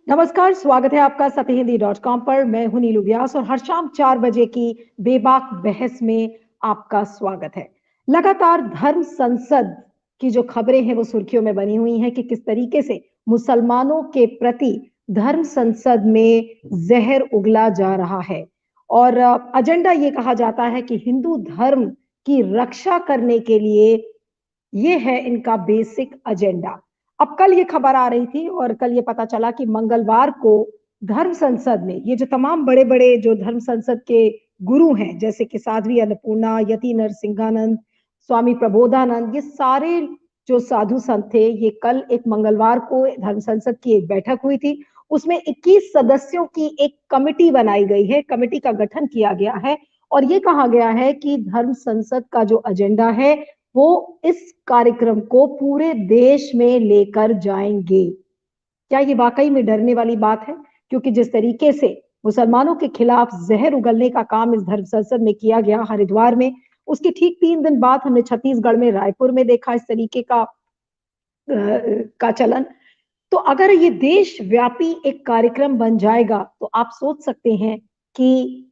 नमस्कार, स्वागत है आपका सत्यहिंदी.com पर। मैं हूं नीलू व्यास और हर शाम 4 बजे की बेबाक बहस में आपका स्वागत है। लगातार धर्म संसद की जो खबरें हैं वो सुर्खियों में बनी हुई हैं कि किस तरीके से मुसलमानों के प्रति धर्म संसद में जहर उगला जा रहा है और एजेंडा ये कहा जाता है कि हिंदू धर्म की रक्षा करने के लिए ये है इनका बेसिक एजेंडा। अब कल ये खबर आ रही थी और कल ये पता चला कि मंगलवार को धर्म संसद में ये जो तमाम बड़े बड़े जो धर्म संसद के गुरु हैं, जैसे कि साध्वी अन्नपूर्णा, यति नरसिंहानंद, स्वामी प्रबोधानंद, ये सारे जो साधु संत थे, ये कल एक मंगलवार को धर्म संसद की एक बैठक हुई थी। उसमें 21 सदस्यों की एक कमेटी बनाई गई है, कमेटी का गठन किया गया है और ये कहा गया है कि धर्म संसद का जो एजेंडा है वो इस कार्यक्रम को पूरे देश में लेकर जाएंगे। क्या ये वाकई में डरने वाली बात है? क्योंकि जिस तरीके से मुसलमानों के खिलाफ जहर उगलने का काम इस धर्म संसद में किया गया हरिद्वार में, उसके ठीक 3 दिन बाद हमने छत्तीसगढ़ में रायपुर में देखा इस तरीके का चलन। तो अगर ये देशव्यापी एक कार्यक्रम बन जाएगा तो आप सोच सकते हैं कि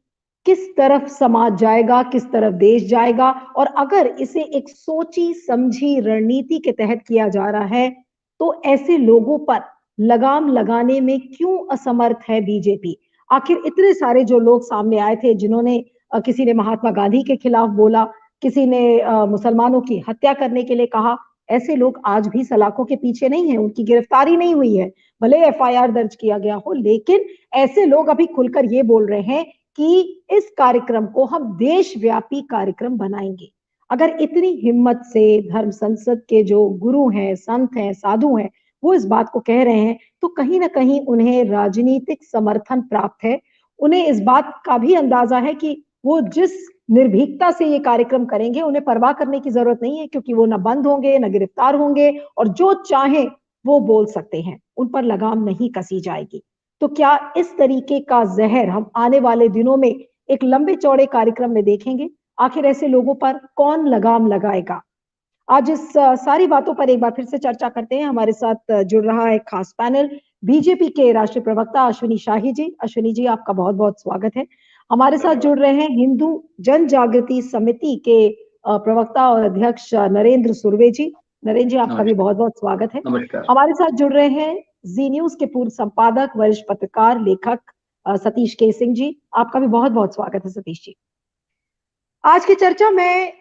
किस तरफ समाज जाएगा, किस तरफ देश जाएगा। और अगर इसे एक सोची समझी रणनीति के तहत किया जा रहा है तो ऐसे लोगों पर लगाम लगाने में क्यों असमर्थ है बीजेपी? आखिर इतने सारे जो लोग सामने आए थे, जिन्होंने किसी ने महात्मा गांधी के खिलाफ बोला, किसी ने मुसलमानों की हत्या करने के लिए कहा, ऐसे लोग आज भी सलाखों के पीछे नहीं है, उनकी गिरफ्तारी नहीं हुई है। भले एफआईआर दर्ज किया गया हो, लेकिन ऐसे लोग अभी खुलकर ये बोल रहे हैं कि इस कार्यक्रम को हम देशव्यापी कार्यक्रम बनाएंगे। अगर इतनी हिम्मत से धर्म संसद के जो गुरु हैं, संत हैं, साधु हैं, वो इस बात को कह रहे हैं तो कहीं ना कहीं उन्हें राजनीतिक समर्थन प्राप्त है। उन्हें इस बात का भी अंदाजा है कि वो जिस निर्भीकता से ये कार्यक्रम करेंगे, उन्हें परवाह करने की जरूरत नहीं है, क्योंकि वो न बंद होंगे, न गिरफ्तार होंगे और जो चाहे वो बोल सकते हैं, उन पर लगाम नहीं कसी जाएगी। तो क्या इस तरीके का जहर हम आने वाले दिनों में एक लंबे चौड़े कार्यक्रम में देखेंगे? आखिर ऐसे लोगों पर कौन लगाम लगाएगा? आज इस सारी बातों पर एक बार फिर से चर्चा करते हैं। हमारे साथ जुड़ रहा है खास पैनल बीजेपी के राष्ट्रीय प्रवक्ता अश्विनी शाही जी। अश्विनी जी, आपका बहुत बहुत स्वागत है। हमारे साथ जुड़ रहे हैं हिंदू जन जागृति समिति के प्रवक्ता और अध्यक्ष नरेंद्र सुरवे जी। नरेंद्र जी, आपका भी बहुत बहुत स्वागत है। हमारे साथ जुड़ रहे हैं जी न्यूज के पूर्व संपादक, वरिष्ठ पत्रकार, लेखक सतीश के सिंह जी। आपका भी बहुत बहुत स्वागत है सतीश जी। आज की चर्चा मैं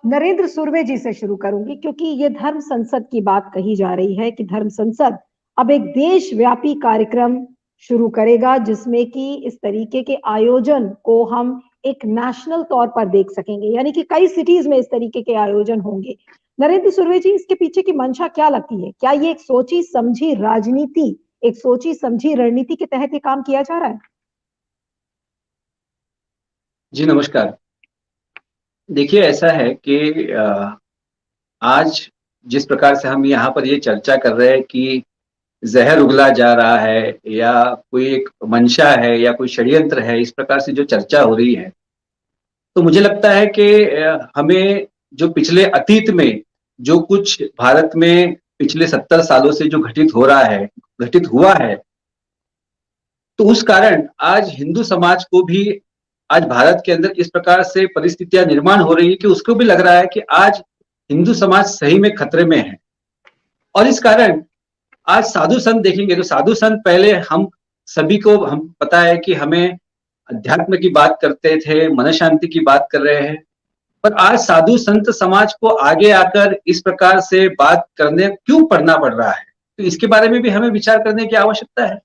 नरेंद्र सुरवे जी से शुरू करूंगी, क्योंकि ये धर्म संसद की बात कही जा रही है कि धर्म संसद अब एक देशव्यापी कार्यक्रम शुरू करेगा, जिसमें कि इस तरीके के आयोजन को हम एक नेशनल तौर पर देख सकेंगे, यानी कि कई सिटीज में इस तरीके के आयोजन होंगे। नरेंद्र सुरवे जी, इसके पीछे की मंशा क्या लगती है? क्या ये एक सोची समझी राजनीति, एक सोची समझी रणनीति के तहत ये काम किया जा रहा है? जी नमस्कार। देखिए, ऐसा है कि आज जिस प्रकार से हम यहाँ पर ये चर्चा कर रहे हैं कि जहर उगला जा रहा है या कोई एक मंशा है या कोई षड्यंत्र है, इस प्रकार से जो चर्चा हो रही है, तो मुझे लगता है कि हमें जो पिछले अतीत में जो कुछ भारत में पिछले 70 सालों से जो घटित हो रहा है, घटित हुआ है, तो उस कारण आज हिंदू समाज को भी आज भारत के अंदर इस प्रकार से परिस्थितियां निर्माण हो रही है कि उसको भी लग रहा है कि आज हिंदू समाज सही में खतरे में है। और इस कारण आज साधु संत देखेंगे तो साधु संत पहले हम सभी को हम पता है कि हमें अध्यात्म की बात करते थे, मन शांति की बात कर रहे हैं, पर आज साधु संत समाज को आगे आकर इस प्रकार से बात करने क्यों पड़ना पड़ रहा है, तो इसके बारे में भी हमें विचार करने की आवश्यकता है।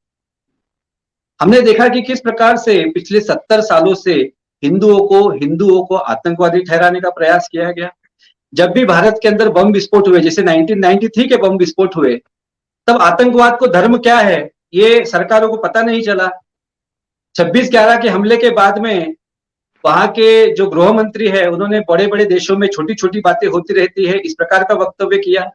हमने देखा कि किस प्रकार से पिछले 70 सालों से हिंदुओं को आतंकवादी ठहराने का प्रयास किया गया। जब भी भारत के अंदर बम विस्फोट हुए, जैसे 1993 के बम विस्फोट हुए, तब आतंकवाद को धर्म क्या है ये सरकारों को पता नहीं चला। 26/11 के हमले के बाद में वहां के जो गृह मंत्री है, उन्होंने बड़े बड़े देशों में छोटी छोटी बातें होती रहती है, इस प्रकार का वक्तव्य किया।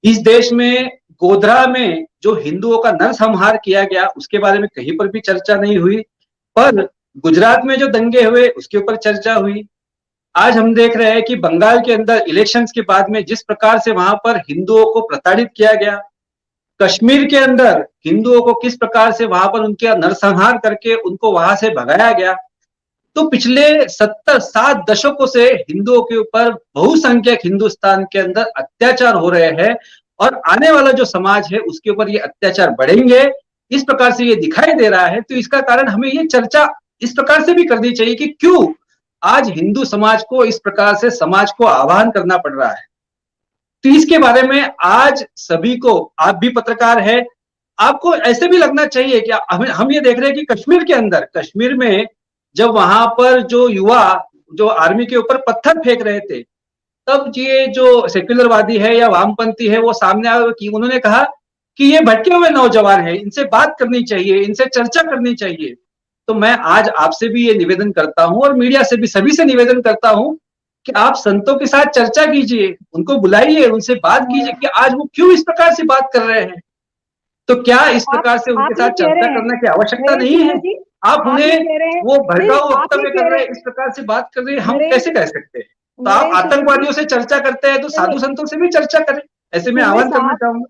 इस देश में गोधरा में जो हिंदुओं का नरसंहार किया गया, उसके बारे में कहीं पर भी चर्चा नहीं हुई, पर गुजरात में जो दंगे हुए उसके ऊपर चर्चा हुई। आज हम देख रहे हैं कि बंगाल के अंदर इलेक्शंस के बाद में जिस प्रकार से वहां पर हिंदुओं को प्रताड़ित किया गया, कश्मीर के अंदर हिंदुओं को किस प्रकार से वहां पर उनके नरसंहार करके उनको वहां से भगाया गया। तो पिछले 7 दशकों से हिंदुओं के ऊपर बहुसंख्यक हिंदुस्तान के अंदर अत्याचार हो रहे हैं और आने वाला जो समाज है उसके ऊपर ये अत्याचार बढ़ेंगे, इस प्रकार से ये दिखाई दे रहा है। तो इसका कारण हमें ये चर्चा इस प्रकार से भी करनी चाहिए कि क्यों आज हिंदू समाज को इस प्रकार से समाज को आह्वान करना पड़ रहा है। तो इसके बारे में आज सभी को, आप भी पत्रकार है, आपको ऐसे भी लगना चाहिए कि हम ये देख रहे हैं कि कश्मीर के अंदर, कश्मीर में जब वहां पर जो युवा जो आर्मी के ऊपर पत्थर फेंक रहे थे, तब ये जो सेक्युलरवादी है या वामपंथी है वो सामने आए कि उन्होंने कहा कि ये भटके हुए नौजवान है, इनसे बात करनी चाहिए, इनसे चर्चा करनी चाहिए। तो मैं आज आपसे भी ये निवेदन करता हूं और मीडिया से भी सभी से निवेदन करता हूं कि आप संतों के साथ चर्चा कीजिए, उनको बुलाइए, उनसे बात कीजिए कि आज वो क्यों इस प्रकार से बात कर रहे हैं। तो क्या इस प्रकार से उनके साथ चर्चा करने की आवश्यकता नहीं है? आप उन्हें वो भड़काऊ वक्तव्य कर रहे हैं, इस प्रकार से बात कर रहे हैं, हम कैसे कह सकते हैं? तो आप आतंकवादियों से चर्चा करते हैं तो साधु संतों से भी चर्चा करें, ऐसे में आह्वान करना चाहूंगा।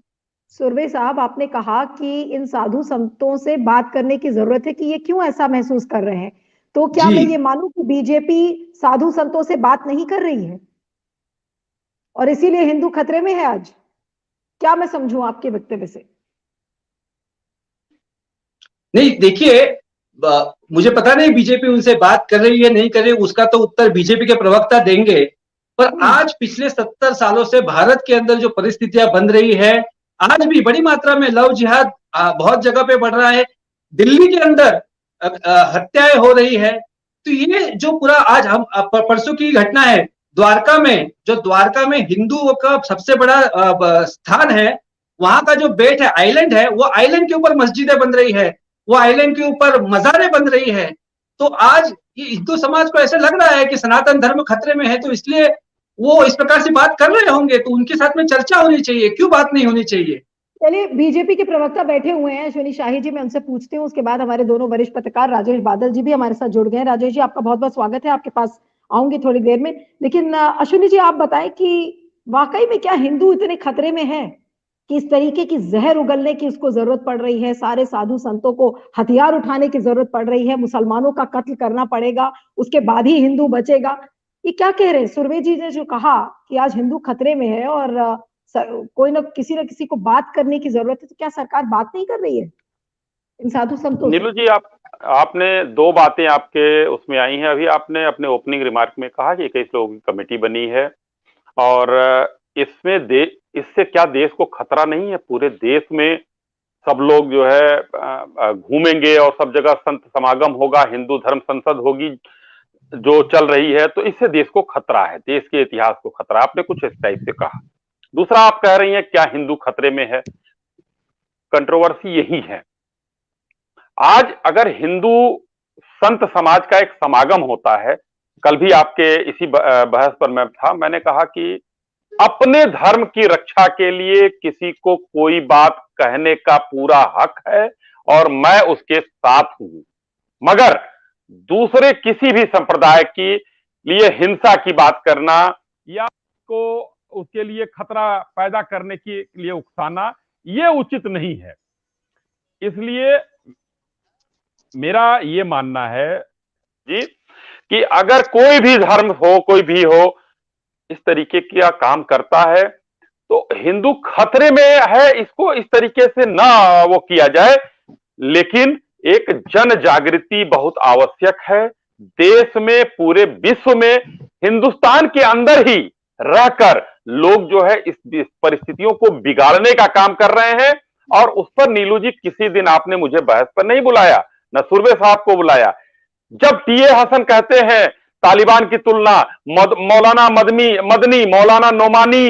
सुरवे साहब, आपने कहा कि इन साधु संतों से बात करने की जरूरत है कि ये क्यों ऐसा महसूस कर रहे हैं, तो क्या मैं ये मानूं कि बीजेपी साधु संतों से बात नहीं कर रही है और इसीलिए हिंदू खतरे में है आज? क्या मैं समझूं आपके वक्तव्य से? नहीं, देखिए, मुझे पता नहीं बीजेपी उनसे बात कर रही है नहीं कर रही, उसका तो उत्तर बीजेपी के प्रवक्ता देंगे। पर आज पिछले 70 सालों से भारत के अंदर जो परिस्थितियां बन रही है, आज भी बड़ी मात्रा में लव जिहाद बहुत जगह पे बढ़ रहा है, दिल्ली के अंदर हत्याएं हो रही है। तो ये जो पूरा आज हम परसों की घटना है द्वारका में, जो द्वारका में हिंदुओं का सबसे बड़ा स्थान है, वहां का जो बेट है, आइलैंड है, वो आइलैंड के ऊपर मस्जिदें बन रही है, वो आइलैंड के ऊपर मजारें बन रही है। तो आज ये हिंदू समाज को ऐसे लग रहा है कि सनातन धर्म खतरे में है, तो इसलिए वो इस प्रकार से बात कर रहे होंगे। तो उनके साथ में चर्चा होनी चाहिए, क्यों बात नहीं होनी चाहिए? चलिए, बीजेपी के प्रवक्ता बैठे हुए हैं अश्विनी शाही जी, मैं उनसे पूछती हूँ। उसके बाद हमारे दोनों वरिष्ठ पत्रकार राजेश बादल जी भी हमारे साथ जुड़ गए हैं। राजेश जी, आपका बहुत बहुत स्वागत है, आपके पास आऊंगी थोड़ी देर में। लेकिन अश्विनी जी, आप बताएं कि वाकई में क्या हिंदू इतने खतरे में है कि इस तरीके की जहर उगलने की उसको जरूरत पड़ रही है, सारे साधु संतों को हथियार उठाने की जरूरत पड़ रही है, मुसलमानों का कत्ल करना पड़ेगा, उसके बाद ही हिंदू बचेगा? ये क्या कह रहे हैं? सुरवे जी ने जो कहा कि आज हिंदू खतरे में है और कोई ना किसी को बात करने की जरूरत है, तो क्या सरकार बात नहीं कर रही है इन साधु संतों से? नीलू जी, आपने दो बातें आपके उसमें आई हैं। अभी आपने अपने ओपनिंग रिमार्क में कहा कि 21 लोगों की कमेटी बनी है और इसमें इससे क्या देश को खतरा नहीं है? पूरे देश में सब लोग जो है घूमेंगे और सब जगह संत समागम होगा, हिंदू धर्म संसद होगी जो चल रही है, तो इससे देश को खतरा है, देश के इतिहास को खतरा। आपने कुछ इस टाइप से कहा। दूसरा, आप कह रही हैं क्या हिंदू खतरे में है? कंट्रोवर्सी यही है। आज अगर हिंदू संत समाज का एक समागम होता है, कल भी आपके इसी बहस पर मैं था, मैंने कहा कि अपने धर्म की रक्षा के लिए किसी को कोई बात कहने का पूरा हक है और मैं उसके साथ हूं, मगर दूसरे किसी भी संप्रदाय के लिए हिंसा की बात करना या को उसके लिए खतरा पैदा करने के लिए उकसाना, यह उचित नहीं है। इसलिए मेरा ये मानना है जी कि अगर कोई भी धर्म हो, कोई भी हो, इस तरीके का काम करता है तो हिंदू खतरे में है, इसको इस तरीके से ना वो किया जाए। लेकिन एक जन जागृति बहुत आवश्यक है। देश में, पूरे विश्व में, हिंदुस्तान के अंदर ही रहकर लोग जो है इस परिस्थितियों को बिगाड़ने का काम कर रहे हैं। और उस पर नीलू जी किसी दिन आपने मुझे बहस पर नहीं बुलाया, न सुरवे साहब को बुलाया। जब टीए हसन कहते हैं तालिबान की तुलना मौलाना मदनी, मौलाना नोमानी,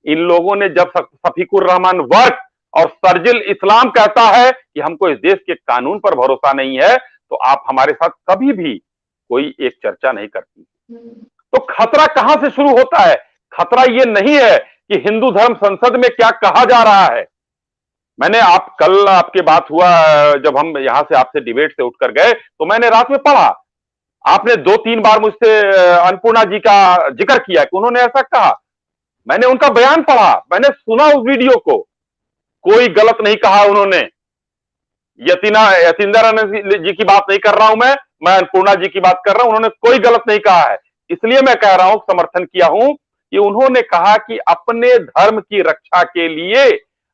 इन लोगों ने जब शफीकुर रहमान वर्क और सरजिल इस्लाम कहता है कि हमको इस देश के कानून पर भरोसा नहीं है, तो आप हमारे साथ कभी भी कोई एक चर्चा नहीं करती। तो खतरा कहां से शुरू होता है? खतरा यह नहीं है कि हिंदू धर्म संसद में क्या कहा जा रहा है। मैंने कल आपके बात हुआ जब हम यहां से आपसे डिबेट से उठकर गए, तो मैंने रात में पढ़ा, आपने 2-3 बार मुझसे अन्नपूर्णा जी का जिक्र किया कि उन्होंने ऐसा कहा। मैंने उनका बयान पढ़ा, मैंने सुना उस वीडियो को। कोई गलत नहीं कहा उन्होंने। यतींद्र आनंद जी की बात नहीं कर रहा हूं मैं अन्नपूर्णा जी की बात कर रहा हूं। उन्होंने कोई गलत नहीं कहा है, इसलिए मैं कह रहा हूं, समर्थन किया हूं कि उन्होंने कहा कि अपने धर्म की रक्षा के लिए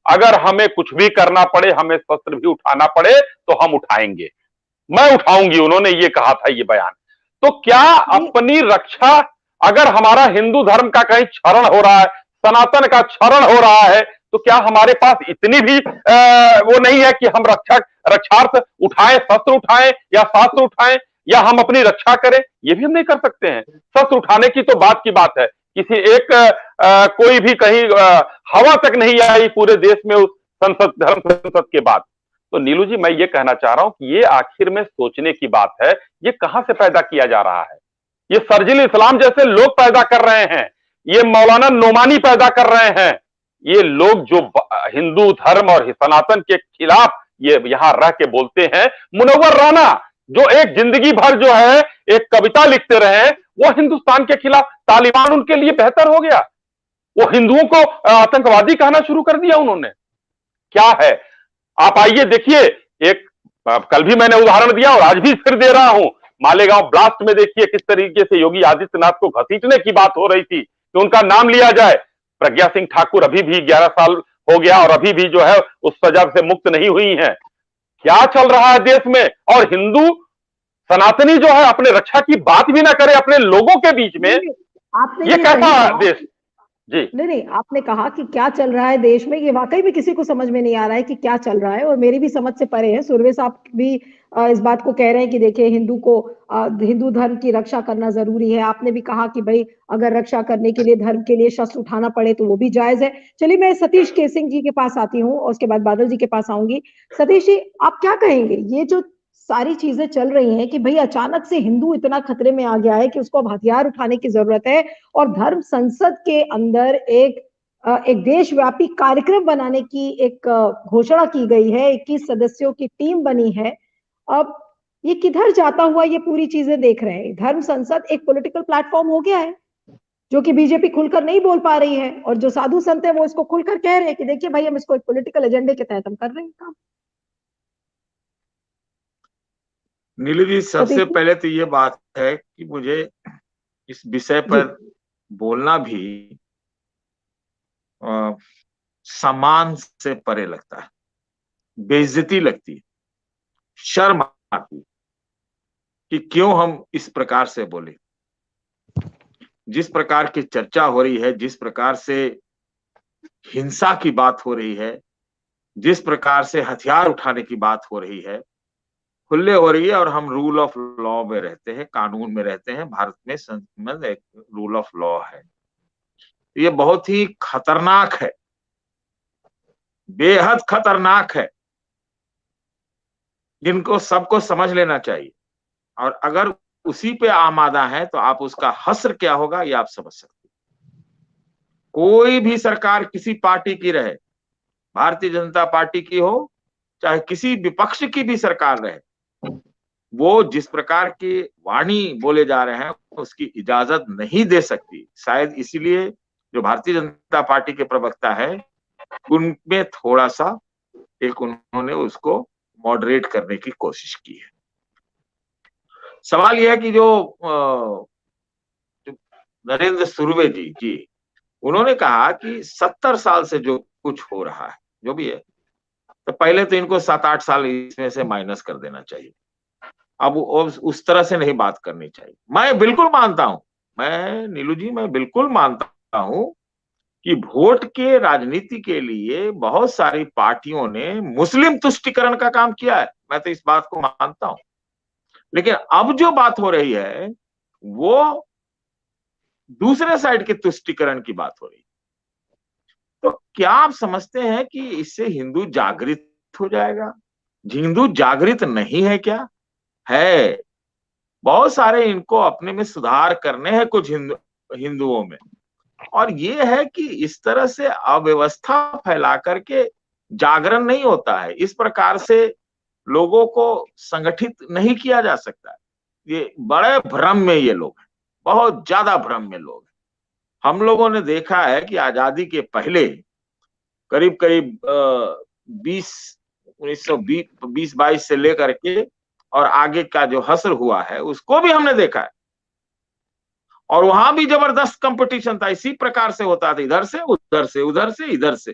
अगर हमें कुछ भी करना पड़े, हमें शस्त्र भी उठाना पड़े तो हम उठाएंगे, मैं उठाऊंगी, उन्होंने ये कहा था, ये बयान। तो क्या अपनी रक्षा, अगर हमारा हिंदू धर्म का कहीं क्षरण हो रहा है, सनातन का क्षरण हो रहा है, तो क्या हमारे पास इतनी भी वो नहीं है कि हम रक्षार्थ उठाएं, शस्त्र उठाएं या शास्त्र उठाएं या हम अपनी रक्षा करें? ये भी हम नहीं कर सकते हैं। शस्त्र उठाने की तो बात की बात है, किसी एक कोई भी कहीं हवा तक नहीं आई पूरे देश में उस संसद, धर्म संसद के बाद। तो नीलू जी, मैं ये कहना चाह रहा हूं कि ये आखिर में सोचने की बात है, ये कहां से पैदा किया जा रहा है? ये सर्जिल इस्लाम जैसे लोग पैदा कर रहे हैं, ये मौलाना नोमानी पैदा कर रहे हैं, ये लोग जो हिंदू धर्म और सनातन के खिलाफ ये यहां रह के बोलते हैं। मुनव्वर राना जो एक जिंदगी भर जो है एक कविता लिखते रहे, वो हिंदुस्तान के खिलाफ, तालिबान उनके लिए बेहतर हो गया, वो हिंदुओं को आतंकवादी कहना शुरू कर दिया उन्होंने। क्या है, आप आइए देखिए, एक कल भी मैंने उदाहरण दिया और आज भी फिर दे रहा हूं, मालेगांव ब्लास्ट में देखिए किस तरीके से योगी आदित्यनाथ को घसीटने की बात हो रही थी कि उनका नाम लिया जाए। प्रज्ञा सिंह ठाकुर अभी भी 11 साल हो गया और अभी भी जो है उस सजा से मुक्त नहीं हुई है। क्या चल रहा है देश में? और हिंदू सनातनी जो है अपने रक्षा की बात भी ना करे अपने लोगों के बीच में, आपने ये कैसा देश? जी नहीं, आपने कहा कि क्या चल रहा है देश में, ये वाकई में किसी को समझ में नहीं आ रहा है कि क्या चल रहा है, और मेरी भी समझ से परे है। सुरवे साहब भी इस बात को कह रहे हैं कि देखिए, हिंदू धर्म की रक्षा करना जरूरी है। आपने भी कहा कि भाई अगर रक्षा करने के लिए धर्म के लिए शस्त्र उठाना पड़े तो वो भी जायज है। चलिए, मैं सतीश केसिंग जी के पास आती हूँ और उसके बाद बादल जी के पास आऊंगी। सतीश जी, आप क्या कहेंगे? ये जो सारी चीजें चल रही हैं कि भाई अचानक से हिंदू इतना खतरे में आ गया है कि उसको अब हथियार उठाने की जरूरत है, और धर्म संसद के अंदर एक देशव्यापी कार्यक्रम बनाने की एक घोषणा की गई है, 21 सदस्यों की टीम बनी है। अब ये किधर जाता हुआ ये पूरी चीजें देख रहे हैं? धर्म संसद एक पॉलिटिकल प्लेटफॉर्म हो गया है, जो कि बीजेपी खुलकर नहीं बोल पा रही है, और जो साधु संत है वो इसको खुलकर कह रहे हैं कि देखिए भाई, हम इसको एक पॉलिटिकल एजेंडे के तहत हम कर रहे हैं काम। नीलू जी, सबसे पहले तो ये बात है कि मुझे इस विषय पर बोलना भी सम्मान से परे लगता है, बेइज्जती लगती है, शर्म आती है कि क्यों हम इस प्रकार से बोले। जिस प्रकार की चर्चा हो रही है, जिस प्रकार से हिंसा की बात हो रही है, जिस प्रकार से हथियार उठाने की बात हो रही है, खुले हो रही है, और हम रूल ऑफ लॉ में रहते हैं, कानून में रहते हैं, भारत में एक रूल ऑफ लॉ है। ये बहुत ही खतरनाक है, बेहद खतरनाक है, जिनको सबको समझ लेना चाहिए। और अगर उसी पे आमादा है तो आप उसका हश्र क्या होगा ये आप समझ सकते हैं। कोई भी सरकार किसी पार्टी की रहे, भारतीय जनता पार्टी की हो चाहे किसी विपक्ष की भी सरकार रहे, वो जिस प्रकार की वाणी बोले जा रहे हैं उसकी इजाजत नहीं दे सकती। शायद इसीलिए जो भारतीय जनता पार्टी के प्रवक्ता है उनमें थोड़ा सा उन्होंने उसको मॉडरेट करने की कोशिश की है। सवाल यह है कि जो नरेंद्र सुरवे जी उन्होंने कहा कि 70 साल से जो कुछ हो रहा है, जो भी है, तो पहले तो इनको 7-8 साल इसमें से माइनस कर देना चाहिए। अब उस तरह से नहीं बात करनी चाहिए। मैं बिल्कुल मानता हूं, नीलू जी, मैं बिल्कुल मानता हूं कि वोट के राजनीति के लिए बहुत सारी पार्टियों ने मुस्लिम तुष्टिकरण का काम किया है, मैं तो इस बात को मानता हूं। लेकिन अब जो बात हो रही है वो दूसरे साइड के तुष्टिकरण की बात हो रही है। तो क्या आप समझते हैं कि इससे हिंदू जागृत हो जाएगा? हिंदू जागृत नहीं है क्या? है, बहुत सारे इनको अपने में सुधार करने हैं कुछ हिंदुओं में, और ये है कि इस तरह से अव्यवस्था फैला करके जागरण नहीं होता है। इस प्रकार से लोगों को संगठित नहीं किया जा सकता। ये बड़े भ्रम में ये लोग हैं, बहुत ज्यादा भ्रम में लोग हैं। हम लोगों ने देखा है कि आजादी के पहले करीब करीब 1920-22 से लेकर के और आगे का जो हश्र हुआ है उसको भी हमने देखा है। और वहां भी जबरदस्त कंपटीशन था, इसी प्रकार से होता था, इधर से उधर से, उधर से इधर से।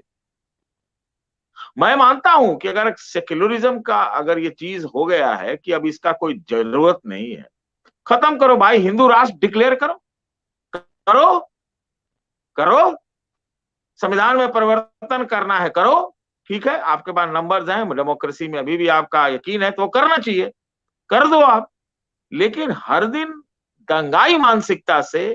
मैं मानता हूं कि अगर सेक्युलरिज्म का अगर ये चीज हो गया है कि अब इसका कोई जरूरत नहीं है, खत्म करो भाई, हिंदू राष्ट्र डिक्लेयर करो, करो करो, संविधान में परिवर्तन करना है करो, ठीक है, आपके पास नंबर्स हैं, डेमोक्रेसी में अभी भी आपका यकीन है तो करना चाहिए, कर दो आप। लेकिन हर दिन दंगाई मानसिकता से,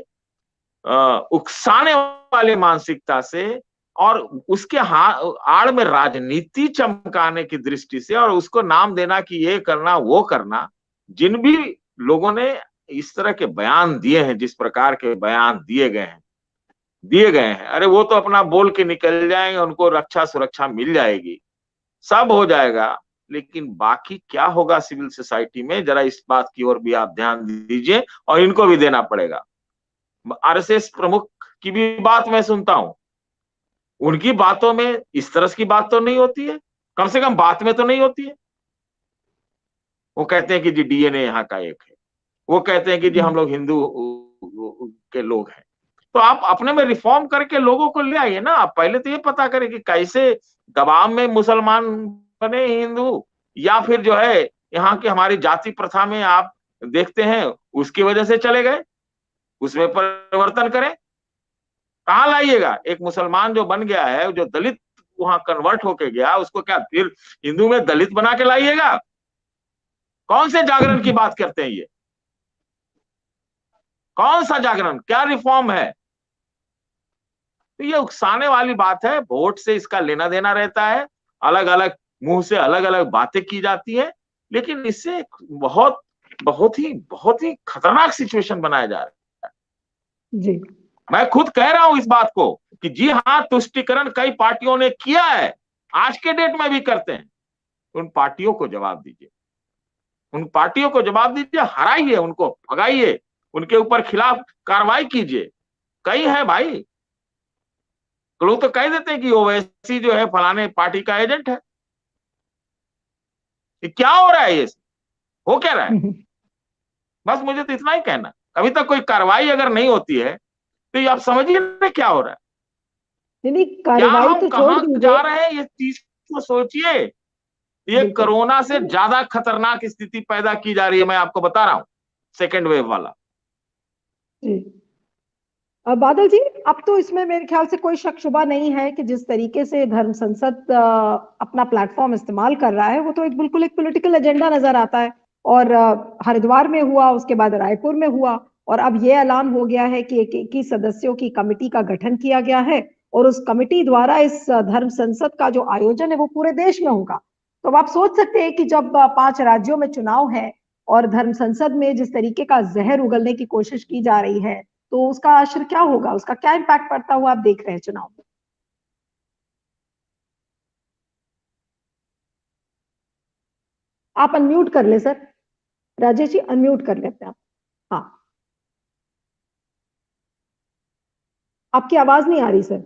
उकसाने वाले मानसिकता से और उसके आड़ में राजनीति चमकाने की दृष्टि से और उसको नाम देना कि ये करना वो करना, जिन भी लोगों ने इस तरह के बयान दिए हैं, जिस प्रकार के बयान दिए गए हैं, अरे वो तो अपना बोल के निकल जाएंगे, उनको रक्षा सुरक्षा मिल जाएगी, सब हो जाएगा। लेकिन बाकी क्या होगा सिविल सोसाइटी में, जरा इस बात की ओर भी आप ध्यान दीजिए और इनको भी देना पड़ेगा। आरएसएस प्रमुख की भी बात मैं सुनता हूं, उनकी बातों में इस तरह की बात तो नहीं होती है, कम से कम बात में तो नहीं होती है। वो कहते हैं कि जी डीएनए यहाँ का एक है, वो कहते हैं कि जी हम लोग हिंदू के लोग हैं। तो आप अपने में रिफॉर्म करके लोगों को ले आइए ना। आप पहले तो ये पता करें कि कैसे दबाव में मुसलमान बने हिंदू, या फिर जो है यहाँ की हमारी जाति प्रथा में आप देखते हैं उसकी वजह से चले गए, उसमें परिवर्तन करें। कहाँ लाइएगा? एक मुसलमान जो बन गया है, जो दलित वहां कन्वर्ट होके गया, उसको क्या फिर हिंदू में दलित बना के लाइएगा? कौन से जागरण की बात करते हैं ये? कौन सा जागरण, क्या रिफॉर्म है? तो ये उकसाने वाली बात है। वोट से इसका लेना देना रहता है, अलग अलग मुंह से अलग अलग बातें की जाती है, लेकिन इससे बहुत बहुत ही खतरनाक सिचुएशन बनाया जा रहा है। जी, मैं खुद कह रहा हूं इस बात को कि जी हाँ, तुष्टीकरण कई पार्टियों ने किया है, आज के डेट में भी करते हैं। उन पार्टियों को जवाब दीजिए, उन पार्टियों को जवाब दीजिए, हराइए उनको, भगाइए, उनके ऊपर खिलाफ कार्रवाई कीजिए। कई है भाई, लोग तो कह देते हैं कि ओवैसी जो है फलाने पार्टी का एजेंट है। ये क्या हो रहा है? ये हो क्या रहा है? बस मुझे तो इतना ही कहना। अभी तक कोई कार्रवाई अगर नहीं होती है तो ये आप समझिए ना क्या हो रहा है। नहीं, क्या कार्रवाई हम तो छोड़ कहां दीजिए। जा रहे हैं, ये चीज को सोचिए। ये बिल्कुल। कोरोना से ज्यादा खतरनाक स्थिति पैदा की जा रही है, मैं आपको बता रहा हूं, सेकेंड वेव वाला। जी, बादल जी, अब तो इसमें मेरे ख्याल से कोई शक शुबा नहीं है कि जिस तरीके से धर्म संसद अपना प्लेटफॉर्म इस्तेमाल कर रहा है, वो तो बिल्कुल एक पॉलिटिकल एजेंडा नजर आता है। और हरिद्वार में हुआ, उसके बाद रायपुर में हुआ, और अब ये ऐलान हो गया है कि 21 सदस्यों की कमेटी का गठन किया गया है, और उस कमेटी द्वारा इस धर्म संसद का जो आयोजन है वो पूरे देश में होगा। तो अब आप सोच सकते हैं कि जब 5 राज्यों में चुनाव है और धर्म संसद में जिस तरीके का जहर उगलने की कोशिश की जा रही है, तो उसका असर क्या होगा, उसका क्या इम्पैक्ट पड़ता हुआ आप देख रहे हैं चुनाव में? आप अनम्यूट कर ले सर, राजेश जी अनम्यूट कर लेते हैं आप। हाँ, आपकी आवाज नहीं आ रही सर।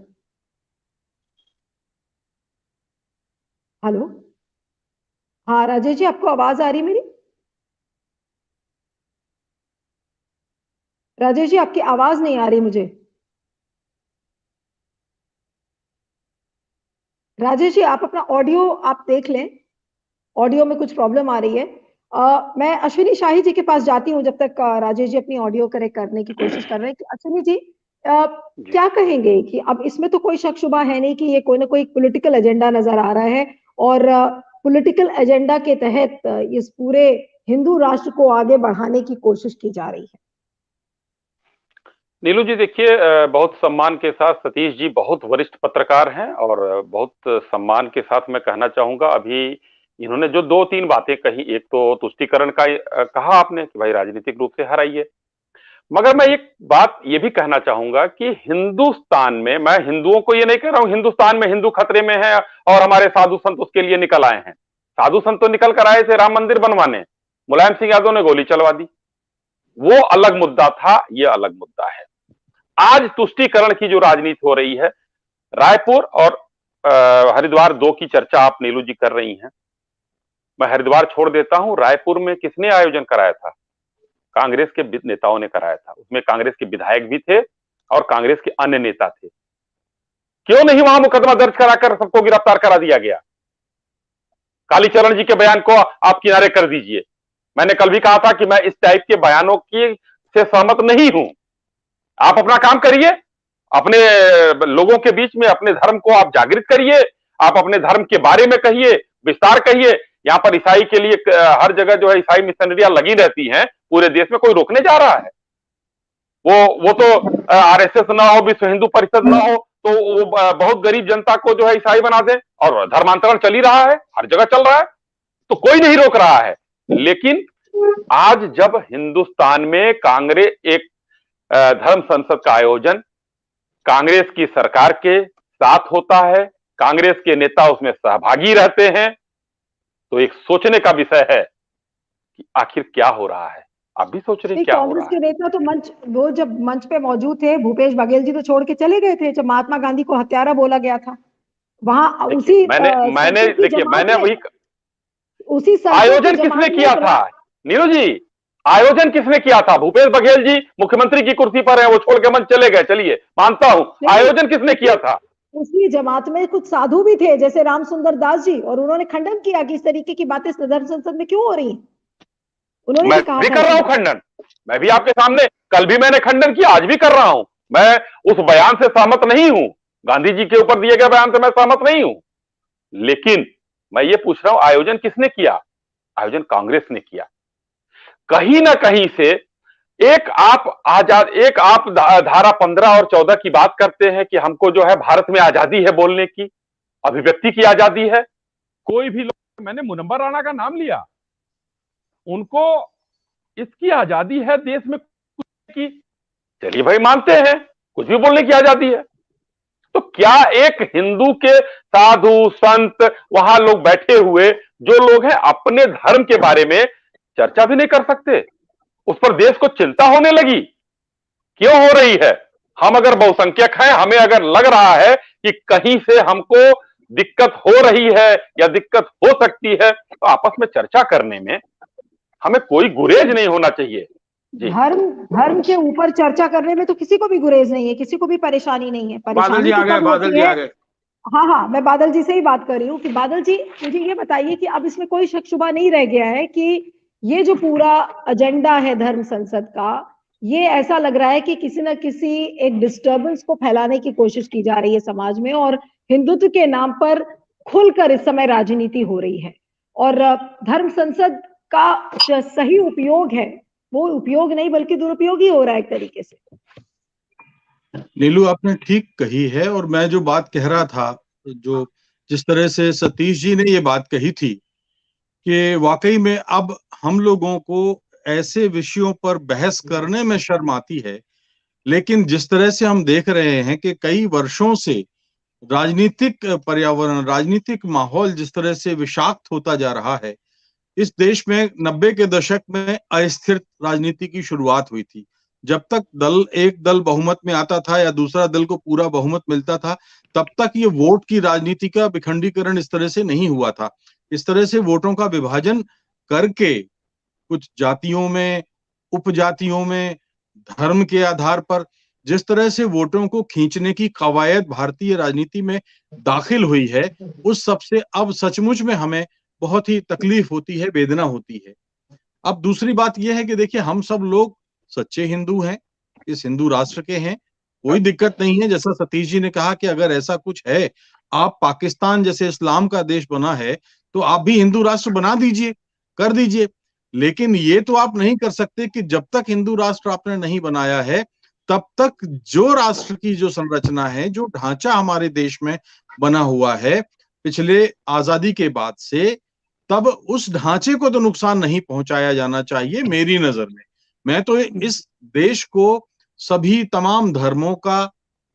हेलो, हाँ राजेश जी, आपको आवाज आ रही मेरी? राजेश जी, आपकी आवाज नहीं आ रही मुझे। राजेश जी, आप अपना ऑडियो आप देख लें, ऑडियो में कुछ प्रॉब्लम आ रही है। मैं अश्विनी शाही जी के पास जाती हूँ जब तक राजेश जी अपनी ऑडियो करेक्ट करने की कोशिश कर रहे हैं। कि अश्विनी जी, जी क्या कहेंगे कि अब इसमें तो कोई शक शुबा है नहीं कि ये कोई ना कोई पॉलिटिकल एजेंडा नजर आ रहा है, और पॉलिटिकल एजेंडा के तहत इस पूरे हिंदू राष्ट्र को आगे बढ़ाने की कोशिश की जा रही है। नीलू जी, देखिए, बहुत सम्मान के साथ सतीश जी बहुत वरिष्ठ पत्रकार हैं और बहुत सम्मान के साथ मैं कहना चाहूंगा, अभी इन्होंने जो 2-3 बातें कही, एक तो तुष्टीकरण का कहा आपने कि भाई राजनीतिक रूप से हराइए, मगर मैं एक बात ये भी कहना चाहूंगा कि हिंदुस्तान में, मैं हिंदुओं को ये नहीं कह रहा हूं हिंदुस्तान में हिंदू खतरे में है और हमारे साधु संत उसके लिए निकल आए हैं। साधु संत तो निकल कर आए थे राम मंदिर बनवाने, मुलायम सिंह यादव ने गोली चलवा दी, वो अलग मुद्दा था, ये अलग मुद्दा है। आज तुष्टीकरण की जो राजनीति हो रही है, रायपुर और हरिद्वार 2 की चर्चा आप नीलू जी कर रही हैं, मैं हरिद्वार छोड़ देता हूं। रायपुर में किसने आयोजन कराया था? कांग्रेस के नेताओं ने कराया था। उसमें कांग्रेस के विधायक भी थे और कांग्रेस के अन्य नेता थे। क्यों नहीं वहां मुकदमा दर्ज कराकर सबको गिरफ्तार करा दिया गया? कालीचरण जी के बयान को आप किनारे कर दीजिए। मैंने कल भी कहा था कि मैं इस टाइप के बयानों की से सहमत नहीं हूं। आप अपना काम करिए, अपने लोगों के बीच में अपने धर्म को आप जागृत करिए, आप अपने धर्म के बारे में कहिए, विस्तार कहिए। यहाँ पर ईसाई के लिए हर जगह जो है ईसाई मिशनरियां लगी रहती हैं पूरे देश में, कोई रोकने जा रहा है? वो तो आरएसएस ना हो, विश्व हिंदू परिषद ना हो, तो वो बहुत गरीब जनता को जो है ईसाई बना दे, और धर्मांतरण चल ही रहा है, हर जगह चल रहा है, तो कोई नहीं रोक रहा है। लेकिन आज जब हिंदुस्तान में कांग्रेस एक धर्म संसद का आयोजन कांग्रेस की सरकार के साथ होता है, कांग्रेस के नेता उसमें सहभागी रहते हैं, तो एक सोचने का विषय है कि आखिर क्या हो रहा है। आप भी सोच रहे हैं क्या हो रहा है? कांग्रेस के नेता तो वो जब मंच पे मौजूद थे, भूपेश बघेल जी तो छोड़ के चले गए थे जब महात्मा गांधी को हत्यारा बोला गया था। वहां उसी मैंने वही उसी आयोजन किसने किया था नीरू जी? आयोजन किसने किया था? भूपेश बघेल जी मुख्यमंत्री की कुर्सी पर है, वो छोड़ के मंच चले गए, चलिए मानता हूं। आयोजन किसने किया था? उसी जमात में कुछ साधु भी थे जैसे राम सुंदर दास जी, और उन्होंने खंडन किया कि इस तरीके की बातें धर्म संसद में क्यों हो रही हैं। उन्होंने मैं भी कहा भी कर रहा हूं खंडन, मैं भी आपके सामने, कल भी मैंने खंडन किया, आज भी कर रहा हूं। मैं उस बयान से सहमत नहीं हूं, गांधी जी के ऊपर दिए गए बयान से मैं सहमत नहीं हूं। लेकिन मैं ये पूछ रहा हूं, आयोजन किसने किया? आयोजन कांग्रेस ने किया। कहीं ना कहीं से एक आप धारा 15 और 14 की बात करते हैं कि हमको जो है भारत में आजादी है, बोलने की, अभिव्यक्ति की आजादी है। कोई भी लोग, मैंने मुनव्वर राणा का नाम लिया, उनको इसकी आजादी है देश में कुछ की, चलिए भाई मानते हैं, कुछ भी बोलने की आजादी है। तो क्या एक हिंदू के साधु संत वहां लोग बैठे हुए जो लोग हैं अपने धर्म के बारे में चर्चा भी नहीं कर सकते? उस पर देश को चिंता होने लगी, क्यों हो रही है? हम अगर बहुसंख्यक हैं, हमें अगर लग रहा है कि कहीं से हमको दिक्कत हो रही है या दिक्कत हो सकती है, तो आपस में चर्चा करने में हमें कोई गुरेज नहीं होना चाहिए। धर्म के ऊपर चर्चा करने में तो किसी को भी गुरेज नहीं है, किसी को भी परेशानी नहीं है। बादल जी आ गए। हाँ, मैं बादल जी से ही बात कर रही हूँ कि बादल जी मुझे ये बताइए कि अब इसमें कोई शक शुबा नहीं रह गया है कि ये जो पूरा एजेंडा है धर्म संसद का, ये ऐसा लग रहा है कि किसी न किसी एक डिस्टर्बेंस को फैलाने की कोशिश की जा रही है समाज में, और हिंदुत्व के नाम पर खुलकर इस समय राजनीति हो रही है, और धर्म संसद का जो सही उपयोग है वो उपयोग नहीं बल्कि दुरुपयोग ही हो रहा है एक तरीके से। नीलू, आपने ठीक कही है, और मैं जो बात कह रहा था, जो जिस तरह से सतीश जी ने ये बात कही थी कि वाकई में अब हम लोगों को ऐसे विषयों पर बहस करने में शर्म आती है, लेकिन जिस तरह से हम देख रहे हैं कि कई वर्षों से राजनीतिक पर्यावरण, राजनीतिक माहौल जिस तरह से विषाक्त होता जा रहा है, इस देश में 90 के दशक में अस्थिर राजनीति की शुरुआत हुई थी। जब तक एक दल बहुमत में आता था या दूसरा दल को पूरा बहुमत मिलता था, तब तक ये वोट की राजनीति का विखंडीकरण इस तरह से नहीं हुआ था। इस तरह से वोटों का विभाजन करके कुछ जातियों में, उपजातियों में, धर्म के आधार पर जिस तरह से वोटों को खींचने की कवायद भारतीय राजनीति में दाखिल हुई है, उस सबसे अब सचमुच में हमें बहुत ही तकलीफ होती है, वेदना होती है। अब दूसरी बात यह है कि देखिए, हम सब लोग सच्चे हिंदू हैं, इस हिंदू राष्ट्र के हैं, कोई दिक्कत नहीं है। जैसा सतीश जी ने कहा कि अगर ऐसा कुछ है, आप पाकिस्तान जैसे इस्लाम का देश बना है, तो आप भी हिंदू राष्ट्र बना दीजिए, कर दीजिए। लेकिन ये तो आप नहीं कर सकते कि जब तक हिंदू राष्ट्र आपने नहीं बनाया है, तब तक जो राष्ट्र की जो संरचना है, जो ढांचा हमारे देश में बना हुआ है पिछले आजादी के बाद से, तब उस ढांचे को तो नुकसान नहीं पहुंचाया जाना चाहिए मेरी नजर में। मैं तो इस देश को सभी तमाम धर्मों का,